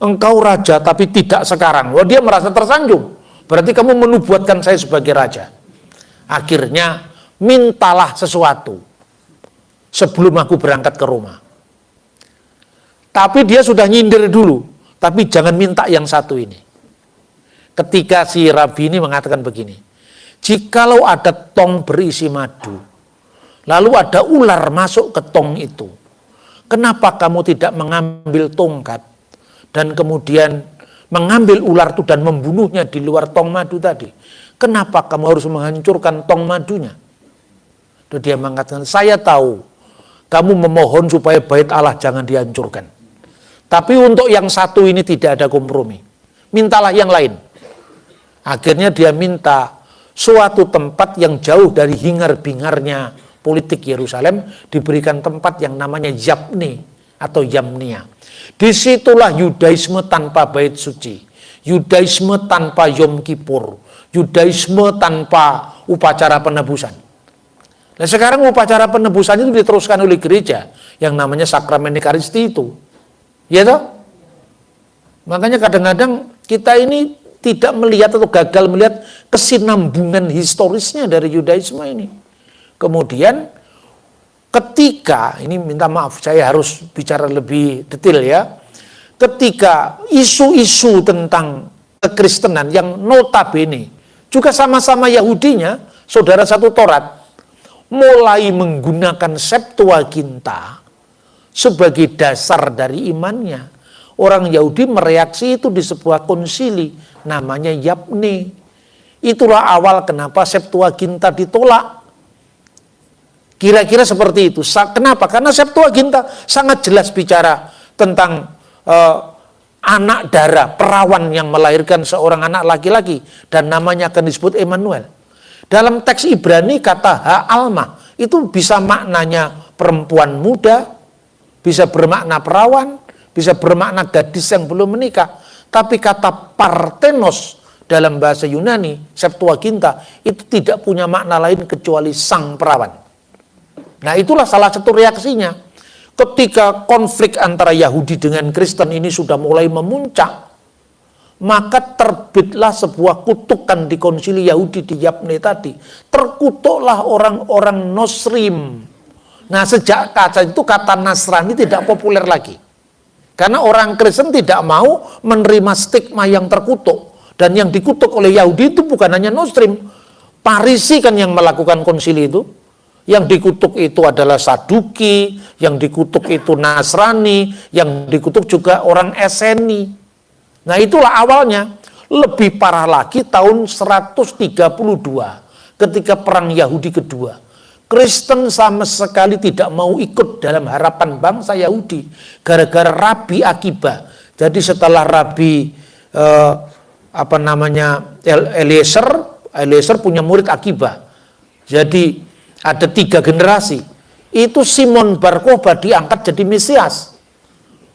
Engkau raja tapi tidak sekarang. Wah, dia merasa tersanjung. Berarti kamu menubuatkan saya sebagai raja. Akhirnya mintalah sesuatu sebelum aku berangkat ke Roma. Tapi dia sudah nyindir dulu. Tapi jangan minta yang satu ini. Ketika si rabi ini mengatakan begini, jikalau ada tong berisi madu, lalu ada ular masuk ke tong itu, kenapa kamu tidak mengambil tongkat dan kemudian mengambil ular itu dan membunuhnya di luar tong madu tadi? Kenapa kamu harus menghancurkan tong madunya? Dan dia mengatakan, saya tahu kamu memohon supaya bait Allah jangan dihancurkan. Tapi untuk yang satu ini tidak ada kompromi. Mintalah yang lain. Akhirnya dia minta suatu tempat yang jauh dari hingar-bingarnya politik Yerusalem, diberikan tempat yang namanya Yabne atau Yamnia. Disitulah Yudaisme tanpa bait suci. Yudaisme tanpa Yom Kippur, Yudaisme tanpa upacara penebusan. Nah sekarang upacara penebusan itu diteruskan oleh gereja yang namanya sakramen Ekaristi itu, ya toh? Makanya kadang-kadang kita ini tidak melihat atau gagal melihat kesinambungan historisnya dari Yudaisme ini. Kemudian ketika, ini minta maaf saya harus bicara lebih detail ya, ketika isu-isu tentang kekristenan yang notabene juga sama-sama Yahudinya, saudara satu Torat, mulai menggunakan Septuaginta sebagai dasar dari imannya. Orang Yahudi mereaksi itu di sebuah konsili namanya Yapne. Itulah awal kenapa Septuaginta ditolak. Kira-kira seperti itu. Kenapa? Karena Septuaginta sangat jelas bicara tentang anak darah, perawan yang melahirkan seorang anak laki-laki dan namanya akan disebut Emmanuel. Dalam teks Ibrani kata Ha'alma itu bisa maknanya perempuan muda, bisa bermakna perawan, bisa bermakna gadis yang belum menikah. Tapi kata partenos dalam bahasa Yunani, Septuaginta, itu tidak punya makna lain kecuali sang perawan. Nah itulah salah satu reaksinya. Ketika konflik antara Yahudi dengan Kristen ini sudah mulai memuncak, maka terbitlah sebuah kutukan di konsili Yahudi di Yapne tadi. Terkutuklah orang-orang Nosrim. Nah sejak kata itu kata Nasrani tidak populer lagi. Karena orang Kristen tidak mau menerima stigma yang terkutuk. Dan yang dikutuk oleh Yahudi itu bukan hanya Nosrim. Parisi kan yang melakukan konsili itu. Yang dikutuk itu adalah Saduki, yang dikutuk itu Nasrani, yang dikutuk juga orang Eseni. Nah itulah awalnya. Lebih parah lagi tahun 132 ketika perang Yahudi kedua. Kristen sama sekali tidak mau ikut dalam harapan bangsa Yahudi gara-gara Rabi Akiba. Jadi setelah Rabi Eliezer punya murid Akiba. Jadi ada 3 generasi. Itu Simon Bar Kokhba diangkat jadi Mesias.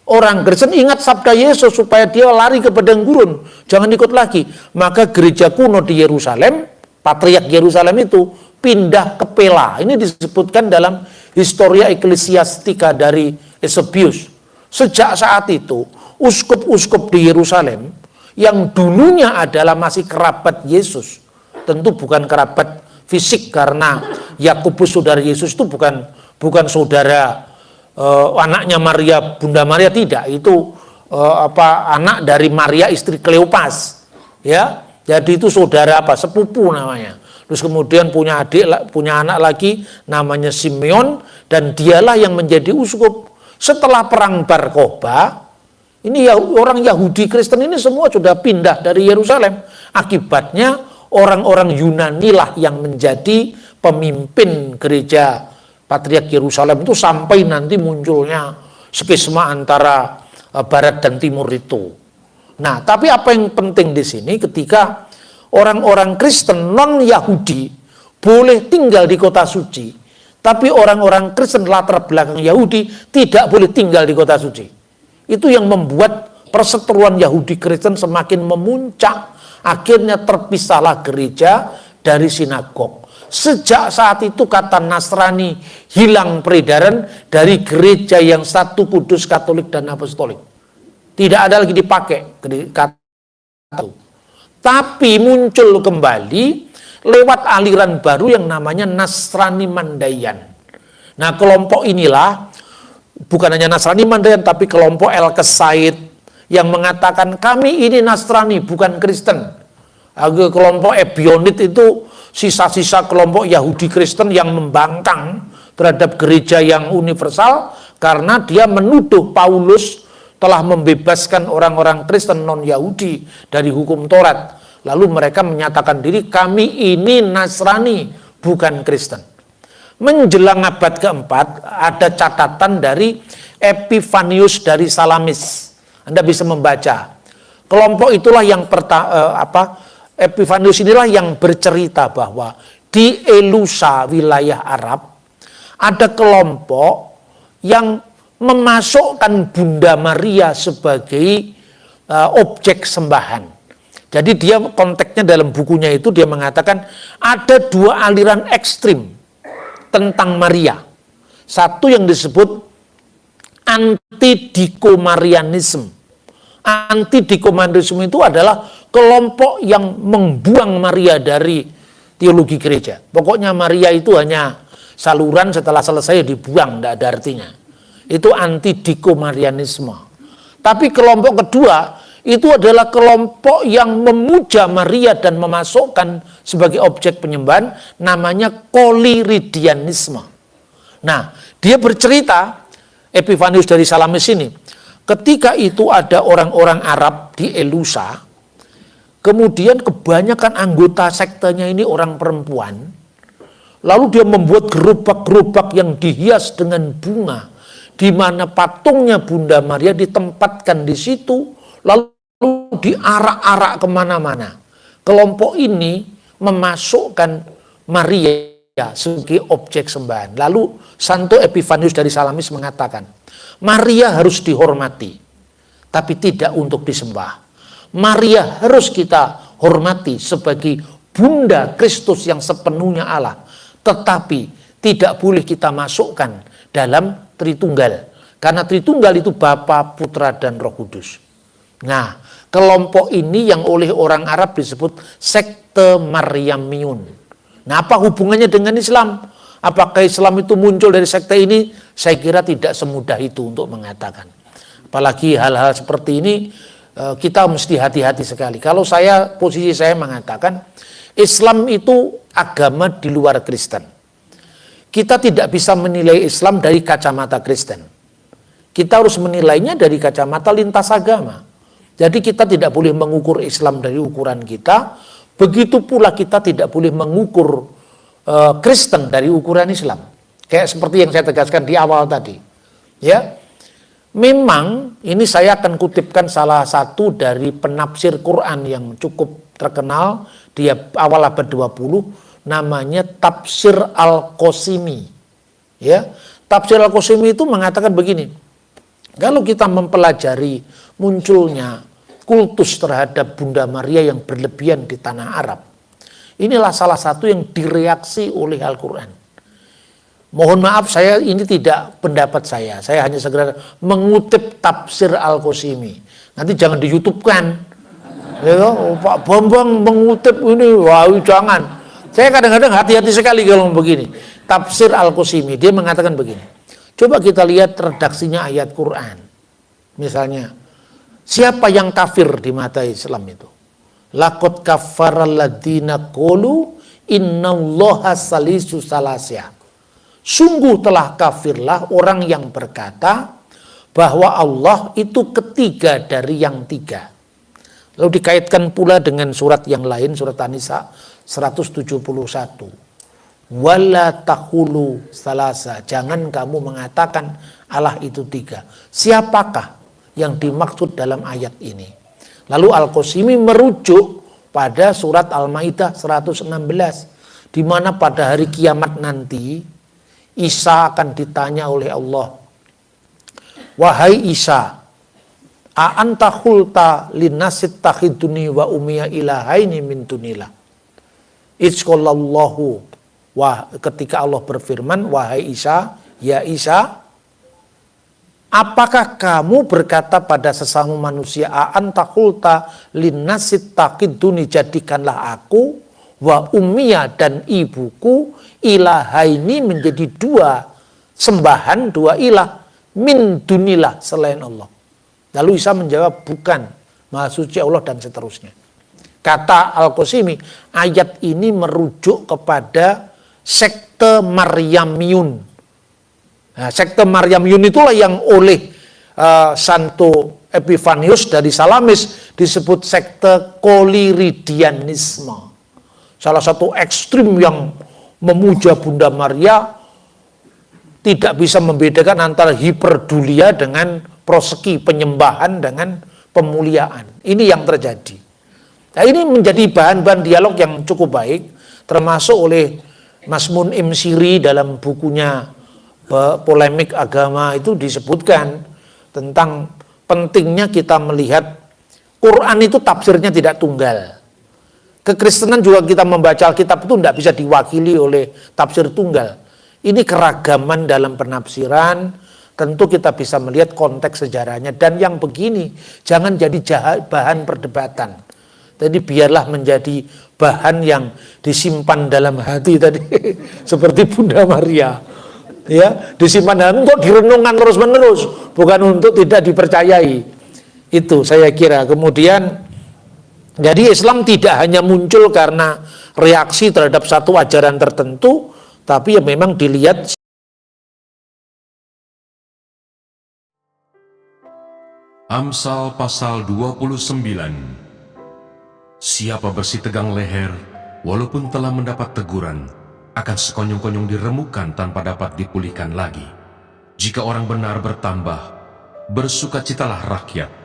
Orang Kristen ingat sabda Yesus supaya dia lari ke padang gurun, jangan ikut lagi. Maka gereja kuno di Yerusalem, Patriark Yerusalem itu pindah ke Pela. Ini disebutkan dalam Historia Ecclesiastica dari Eusebius. Sejak saat itu, uskup-uskup di Yerusalem yang dulunya adalah masih kerabat Yesus, tentu bukan kerabat fisik karena Yakobus saudara Yesus itu bukan saudara anaknya Maria, Bunda Maria, tidak. Itu anak dari Maria istri Kleopas, ya. Jadi itu saudara sepupu namanya. Terus kemudian punya anak lagi namanya Simeon, dan dialah yang menjadi uskup. Setelah perang Bar Kokhba, ini orang Yahudi Kristen ini semua sudah pindah dari Yerusalem. Akibatnya orang-orang Yunani lah yang menjadi pemimpin gereja Patriark Yerusalem itu sampai nanti munculnya skisma antara barat dan timur itu. Nah, tapi apa yang penting di sini ketika orang-orang Kristen non-Yahudi boleh tinggal di kota suci, tapi orang-orang Kristen latar belakang Yahudi tidak boleh tinggal di kota suci. Itu yang membuat perseteruan Yahudi Kristen semakin memuncak. Akhirnya terpisahlah gereja dari sinagog. Sejak saat itu kata Nasrani hilang peredaran dari gereja yang satu, kudus, Katolik, dan Apostolik. Tidak ada lagi dipakai kata itu. Tapi muncul kembali lewat aliran baru yang namanya Nasrani Mandayan. Nah kelompok inilah bukan hanya Nasrani Mandayan tapi kelompok El-Kesaid yang mengatakan kami ini Nasrani bukan Kristen. Kelompok Ebionit itu sisa-sisa kelompok Yahudi Kristen yang membangkang terhadap gereja yang universal karena dia menuduh Paulus telah membebaskan orang-orang Kristen non-Yahudi dari hukum Taurat. Lalu mereka menyatakan diri kami ini Nasrani bukan Kristen. Menjelang abad keempat ada catatan dari Epifanius dari Salamis. Anda bisa membaca. Kelompok itulah yang Epifanius inilah yang bercerita bahwa di Elusa, wilayah Arab, ada kelompok yang memasukkan Bunda Maria sebagai objek sembahan. Jadi dia konteksnya dalam bukunya itu dia mengatakan ada dua aliran ekstrim tentang Maria. Satu yang disebut anti-dikomarianisme. Anti-dikomarianisme itu adalah kelompok yang membuang Maria dari teologi gereja. Pokoknya Maria itu hanya saluran, setelah selesai dibuang, tidak ada artinya. Itu anti-dikomarianisme. Tapi kelompok kedua itu adalah kelompok yang memuja Maria dan memasukkan sebagai objek penyembahan, namanya koliridianisme. Nah, dia bercerita, Epifanius dari Salamis ini, ketika itu ada orang-orang Arab di Elusa, kemudian kebanyakan anggota sektenya ini orang perempuan, lalu dia membuat gerobak-gerobak yang dihias dengan bunga, di mana patungnya Bunda Maria ditempatkan di situ, lalu diarak-arak kemana-mana. Kelompok ini memasukkan Maria sebagai objek sembahan. Lalu Santo Epifanius dari Salamis mengatakan, Maria harus dihormati, tapi tidak untuk disembah. Maria harus kita hormati sebagai Bunda Kristus yang sepenuhnya Allah, tetapi tidak boleh kita masukkan dalam Tritunggal, karena Tritunggal itu Bapa, Putra, dan Roh Kudus. Nah, kelompok ini yang oleh orang Arab disebut sekte Maryamiyun. Nah, apa hubungannya dengan Islam? Apakah Islam itu muncul dari sekte ini? Saya kira tidak semudah itu untuk mengatakan. Apalagi hal-hal seperti ini kita mesti hati-hati sekali. Kalau posisi saya mengatakan Islam itu agama di luar Kristen. Kita tidak bisa menilai Islam dari kacamata Kristen. Kita harus menilainya dari kacamata lintas agama. Jadi kita tidak boleh mengukur Islam dari ukuran kita, begitu pula kita tidak boleh mengukur Kristen dari ukuran Islam. Kayak seperti yang saya tegaskan di awal tadi. Ya, memang ini saya akan kutipkan salah satu dari penafsir Quran yang cukup terkenal di awal abad 20, namanya Tafsir Al-Qasimi. Ya, Tafsir Al-Qasimi itu mengatakan begini. Kalau kita mempelajari munculnya kultus terhadap Bunda Maria yang berlebihan di tanah Arab, inilah salah satu yang direaksi oleh Al-Quran. Mohon maaf, ini tidak pendapat saya hanya segera mengutip Tafsir Al-Qasimi. Nanti jangan di YouTube kan, ya, Pak Bambang mengutip ini, wah jangan. Saya kadang-kadang hati-hati sekali kalau begini. Tafsir Al-Qasimi, dia mengatakan begini. Coba kita lihat redaksinya ayat Quran. Misalnya, siapa yang kafir di mata Islam itu? Laqad kaffaral ladzina qalu innallaha salisu salasya. Sungguh telah kafirlah orang yang berkata bahwa Allah itu ketiga dari yang tiga. Lalu dikaitkan pula dengan surat yang lain, surat An-Nisa 171. Wala tahulu salasa, jangan kamu mengatakan Allah itu tiga. Siapakah yang dimaksud dalam ayat ini? Lalu Al-Qasimi merujuk pada surat Al-Maidah 116, di mana pada hari kiamat nanti Isa akan ditanya oleh Allah, wahai Isa, a anta khulta linnasit takhiduni wa ummiya ilahaini min dunillah. Idzqallallahu, ketika Allah berfirman, wahai Isa, ya Isa, apakah kamu berkata pada sesama manusia, anta qulta linnasit taqiduni, jadikanlah aku wa ummiya dan ibuku ilahaini, menjadi dua sembahan, dua ilah, min dunillah, selain Allah. Lalu Isa menjawab, bukan, Maha Suci Allah, dan seterusnya. Kata Al-Qasimi, ayat ini merujuk kepada sekte Maryamiyun. Nah, sekte Maryamiyun itulah yang oleh Santo Epifanius dari Salamis disebut sekte koliridianisme. Salah satu ekstrim yang memuja Bunda Maria, tidak bisa membedakan antara hiperdulia dengan proseki, penyembahan dengan pemuliaan. Ini yang terjadi. Nah, ini menjadi bahan-bahan dialog yang cukup baik, termasuk oleh Mas Mun'im Siri dalam bukunya Polemik Agama itu disebutkan tentang pentingnya kita melihat Quran itu tafsirnya tidak tunggal. Kekristenan juga kita membaca Alkitab itu tidak bisa diwakili oleh tafsir tunggal. Ini keragaman dalam penafsiran, tentu kita bisa melihat konteks sejarahnya. Dan yang begini, jangan jadi bahan perdebatan. Jadi biarlah menjadi bahan yang disimpan dalam hati tadi. Seperti Bunda Maria. Ya, disimpan dalam untuk direnungkan terus-menerus. Bukan untuk tidak dipercayai. Itu saya kira. Kemudian, jadi Islam tidak hanya muncul karena reaksi terhadap satu ajaran tertentu, tapi ya memang dilihat. Amsal pasal 29. Siapa bersih tegang leher, walaupun telah mendapat teguran, akan sekonyong-konyong diremukkan tanpa dapat dipulihkan lagi. Jika orang benar bertambah, bersukacitalah rakyat.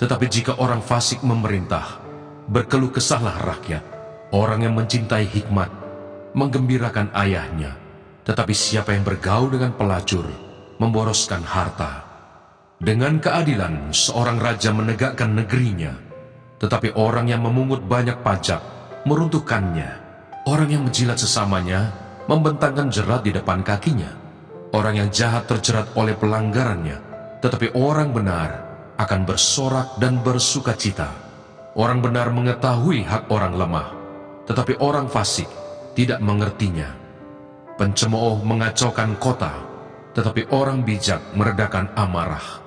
Tetapi jika orang fasik memerintah, berkeluh kesahlah rakyat. Orang yang mencintai hikmat, menggembirakan ayahnya. Tetapi siapa yang bergaul dengan pelacur, memboroskan harta. Dengan keadilan, seorang raja menegakkan negerinya. Tetapi orang yang memungut banyak pajak, meruntuhkannya. Orang yang menjilat sesamanya, membentangkan jerat di depan kakinya. Orang yang jahat terjerat oleh pelanggarannya, tetapi orang benar akan bersorak dan bersukacita. Orang benar mengetahui hak orang lemah, tetapi orang fasik tidak mengertinya. Pencemooh mengacaukan kota, tetapi orang bijak meredakan amarah.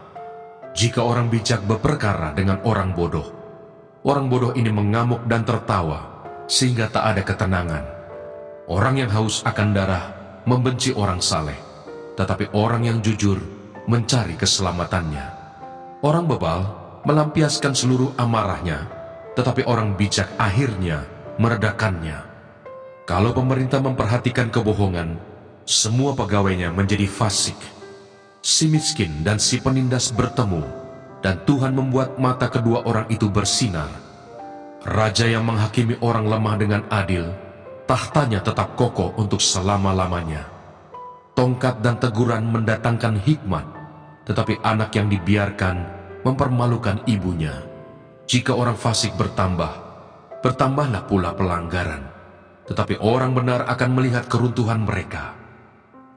Jika orang bijak berperkara dengan orang bodoh, orang bodoh ini mengamuk dan tertawa, sehingga tak ada ketenangan. Orang yang haus akan darah membenci orang saleh, tetapi orang yang jujur mencari keselamatannya. Orang bebal melampiaskan seluruh amarahnya, tetapi orang bijak akhirnya meredakannya. Kalau pemerintah memperhatikan kebohongan, semua pegawainya menjadi fasik. Si miskin dan si penindas bertemu, dan Tuhan membuat mata kedua orang itu bersinar. Raja yang menghakimi orang lemah dengan adil, tahtanya tetap kokoh untuk selama-lamanya. Tongkat dan teguran mendatangkan hikmat, tetapi anak yang dibiarkan mempermalukan ibunya. Jika orang fasik bertambah, bertambahlah pula pelanggaran, tetapi orang benar akan melihat keruntuhan mereka.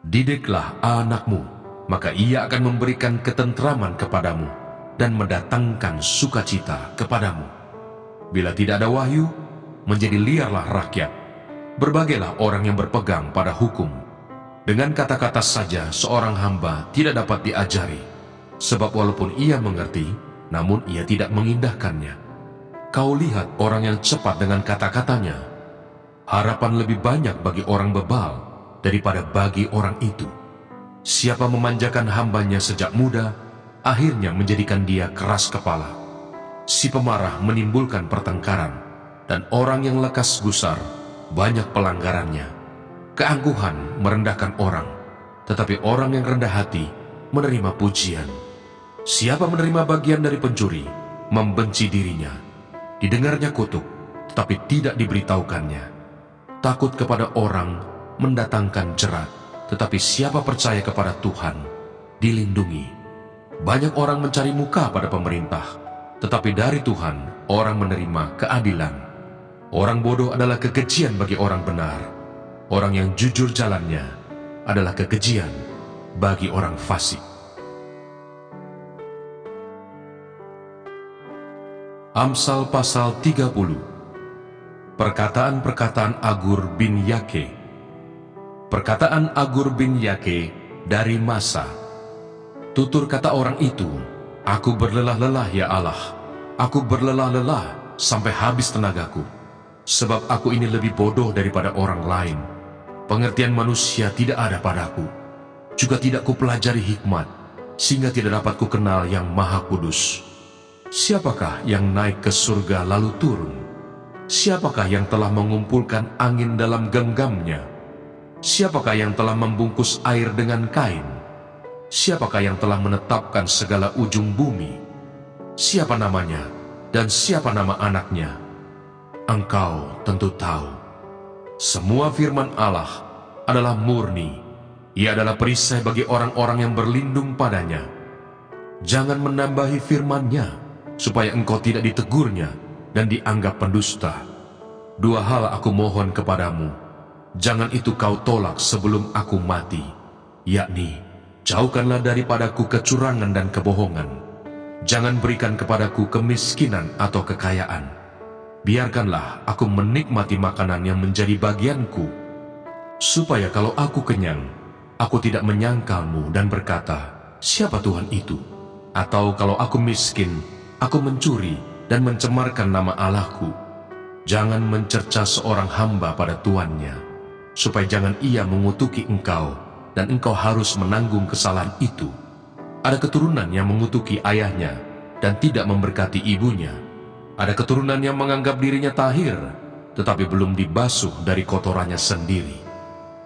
Didiklah anakmu, maka ia akan memberikan ketentraman kepadamu dan mendatangkan sukacita kepadamu. Bila tidak ada wahyu, menjadi liarlah rakyat. Berbagailah orang yang berpegang pada hukum. Dengan kata-kata saja seorang hamba tidak dapat diajari, sebab walaupun ia mengerti, namun ia tidak mengindahkannya. Kau lihat orang yang cepat dengan kata-katanya. Harapan lebih banyak bagi orang bebal daripada bagi orang itu. Siapa memanjakan hambanya sejak muda, akhirnya menjadikan dia keras kepala. Si pemarah menimbulkan pertengkaran, dan orang yang lekas gusar banyak pelanggarannya. Keangkuhan merendahkan orang, tetapi orang yang rendah hati menerima pujian. Siapa menerima bagian dari pencuri, membenci dirinya. Didengarnya kutuk, tetapi tidak diberitahukannya. Takut kepada orang mendatangkan jerat, tetapi siapa percaya kepada Tuhan, dilindungi. Banyak orang mencari muka pada pemerintah, tetapi dari Tuhan orang menerima keadilan. Orang bodoh adalah kekejian bagi orang benar. Orang yang jujur jalannya adalah kekejian bagi orang fasik. Amsal pasal 30. Perkataan-perkataan Agur bin Yake. Perkataan Agur bin Yake dari Masa. Tutur kata orang itu, aku berlelah-lelah ya Allah, aku berlelah-lelah sampai habis tenagaku, sebab aku ini lebih bodoh daripada orang lain. Pengertian manusia tidak ada padaku, juga tidak kupelajari hikmat, sehingga tidak dapat kukenal yang Maha Kudus. Siapakah yang naik ke surga lalu turun? Siapakah yang telah mengumpulkan angin dalam genggamnya? Siapakah yang telah membungkus air dengan kain? Siapakah yang telah menetapkan segala ujung bumi? Siapa namanya dan siapa nama anaknya? Engkau tentu tahu. Semua firman Allah adalah murni. Ia adalah perisai bagi orang-orang yang berlindung padanya. Jangan menambahi firman-Nya, supaya engkau tidak ditegurnya dan dianggap pendusta. Dua hal aku mohon kepadamu, jangan itu kau tolak sebelum aku mati, yakni, jauhkanlah daripadaku kecurangan dan kebohongan. Jangan berikan kepadaku kemiskinan atau kekayaan. Biarkanlah aku menikmati makanan yang menjadi bagianku, supaya kalau aku kenyang, aku tidak menyangkalmu dan berkata, siapa Tuhan itu? Atau kalau aku miskin, aku mencuri dan mencemarkan nama Allahku. Jangan mencerca seorang hamba pada tuannya, supaya jangan ia mengutuki engkau, dan engkau harus menanggung kesalahan itu. Ada keturunan yang mengutuki ayahnya, dan tidak memberkati ibunya. Ada keturunan yang menganggap dirinya tahir, tetapi belum dibasuh dari kotorannya sendiri.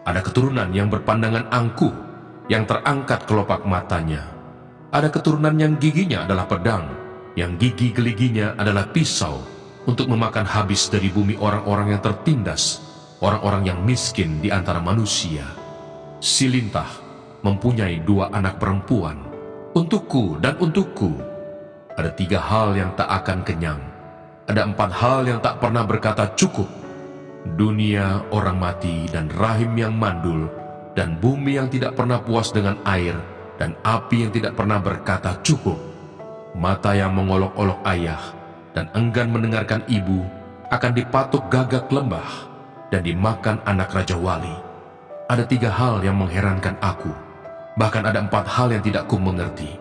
Ada keturunan yang berpandangan angkuh, yang terangkat kelopak matanya. Ada keturunan yang giginya adalah pedang, yang gigi geliginya adalah pisau, untuk memakan habis dari bumi orang-orang yang tertindas, orang-orang yang miskin di antara manusia. Si lintah mempunyai 2 anak perempuan, untukku dan untukku. Ada 3 hal yang tak akan kenyang, ada 4 hal yang tak pernah berkata cukup. Dunia orang mati dan rahim yang mandul, dan bumi yang tidak pernah puas dengan air, dan api yang tidak pernah berkata cukup. Mata yang mengolok-olok ayah dan enggan mendengarkan ibu akan dipatuk gagak lembah dan dimakan anak Raja Wali. Ada 3 hal yang mengherankan aku, bahkan ada 4 hal yang tidak ku mengerti.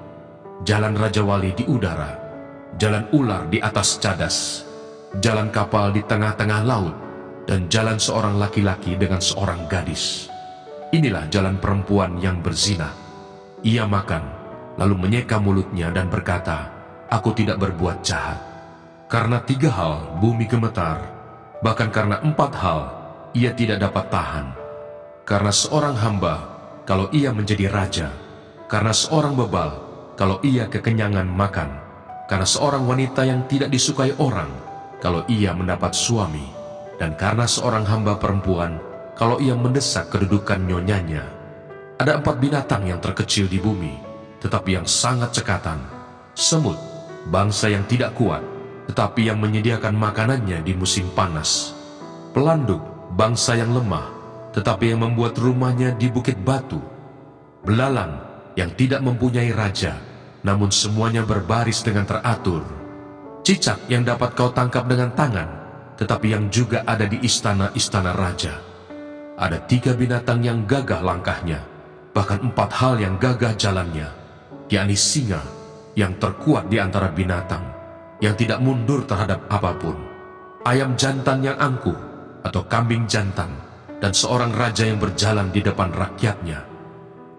Jalan Raja Wali di udara, jalan ular di atas cadas, jalan kapal di tengah-tengah laut, dan jalan seorang laki-laki dengan seorang gadis. Inilah jalan perempuan yang berzina. Ia makan, lalu menyeka mulutnya dan berkata, aku tidak berbuat jahat. Karena 3 hal bumi gemetar, bahkan karena 4 hal ia tidak dapat tahan. Karena seorang hamba, kalau ia menjadi raja. Karena seorang bebal, kalau ia kekenyangan makan. Karena seorang wanita yang tidak disukai orang, kalau ia mendapat suami. Dan karena seorang hamba perempuan, kalau ia mendesak kedudukan nyonyanya. Ada 4 binatang yang terkecil di bumi, tetapi yang sangat cekatan. Semut, bangsa yang tidak kuat, tetapi yang menyediakan makanannya di musim panas. Pelanduk, bangsa yang lemah, tetapi yang membuat rumahnya di bukit batu. Belalang, yang tidak mempunyai raja, namun semuanya berbaris dengan teratur. Cicak yang dapat kau tangkap dengan tangan, tetapi yang juga ada di istana-istana raja. Ada 3 binatang yang gagah langkahnya, bahkan 4 hal yang gagah jalannya, yakni singa, yang terkuat di antara binatang, yang tidak mundur terhadap apapun, ayam jantan yang angkuh, atau kambing jantan, dan seorang raja yang berjalan di depan rakyatnya.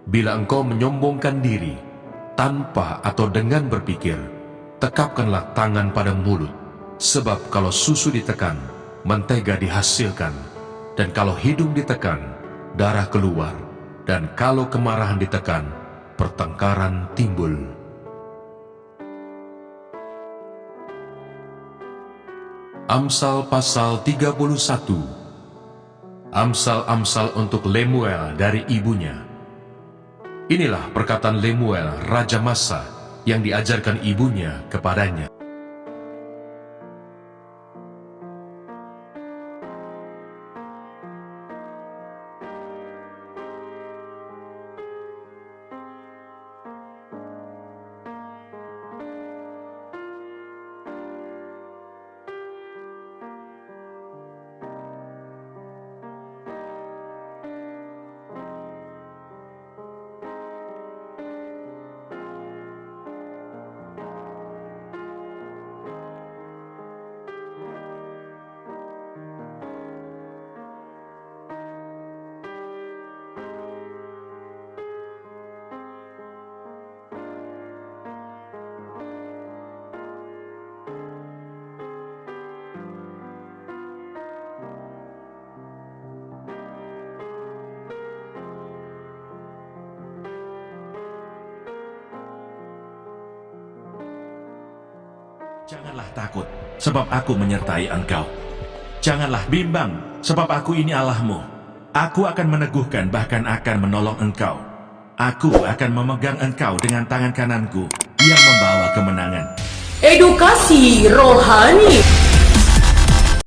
Bila engkau menyombongkan diri, tanpa atau dengan berpikir, tekapkanlah tangan pada mulut, sebab kalau susu ditekan, mentega dihasilkan, dan kalau hidung ditekan, darah keluar, dan kalau kemarahan ditekan, pertengkaran timbul. Amsal pasal 31. Amsal-amsal untuk Lemuel dari ibunya. Inilah perkataan Lemuel, Raja Masa, yang diajarkan ibunya kepadanya. Janganlah takut, sebab aku menyertai engkau. Janganlah bimbang, sebab aku ini Allahmu. Aku akan meneguhkan, bahkan akan menolong engkau. Aku akan memegang engkau dengan tangan kananku yang membawa kemenangan. Edukasi rohani.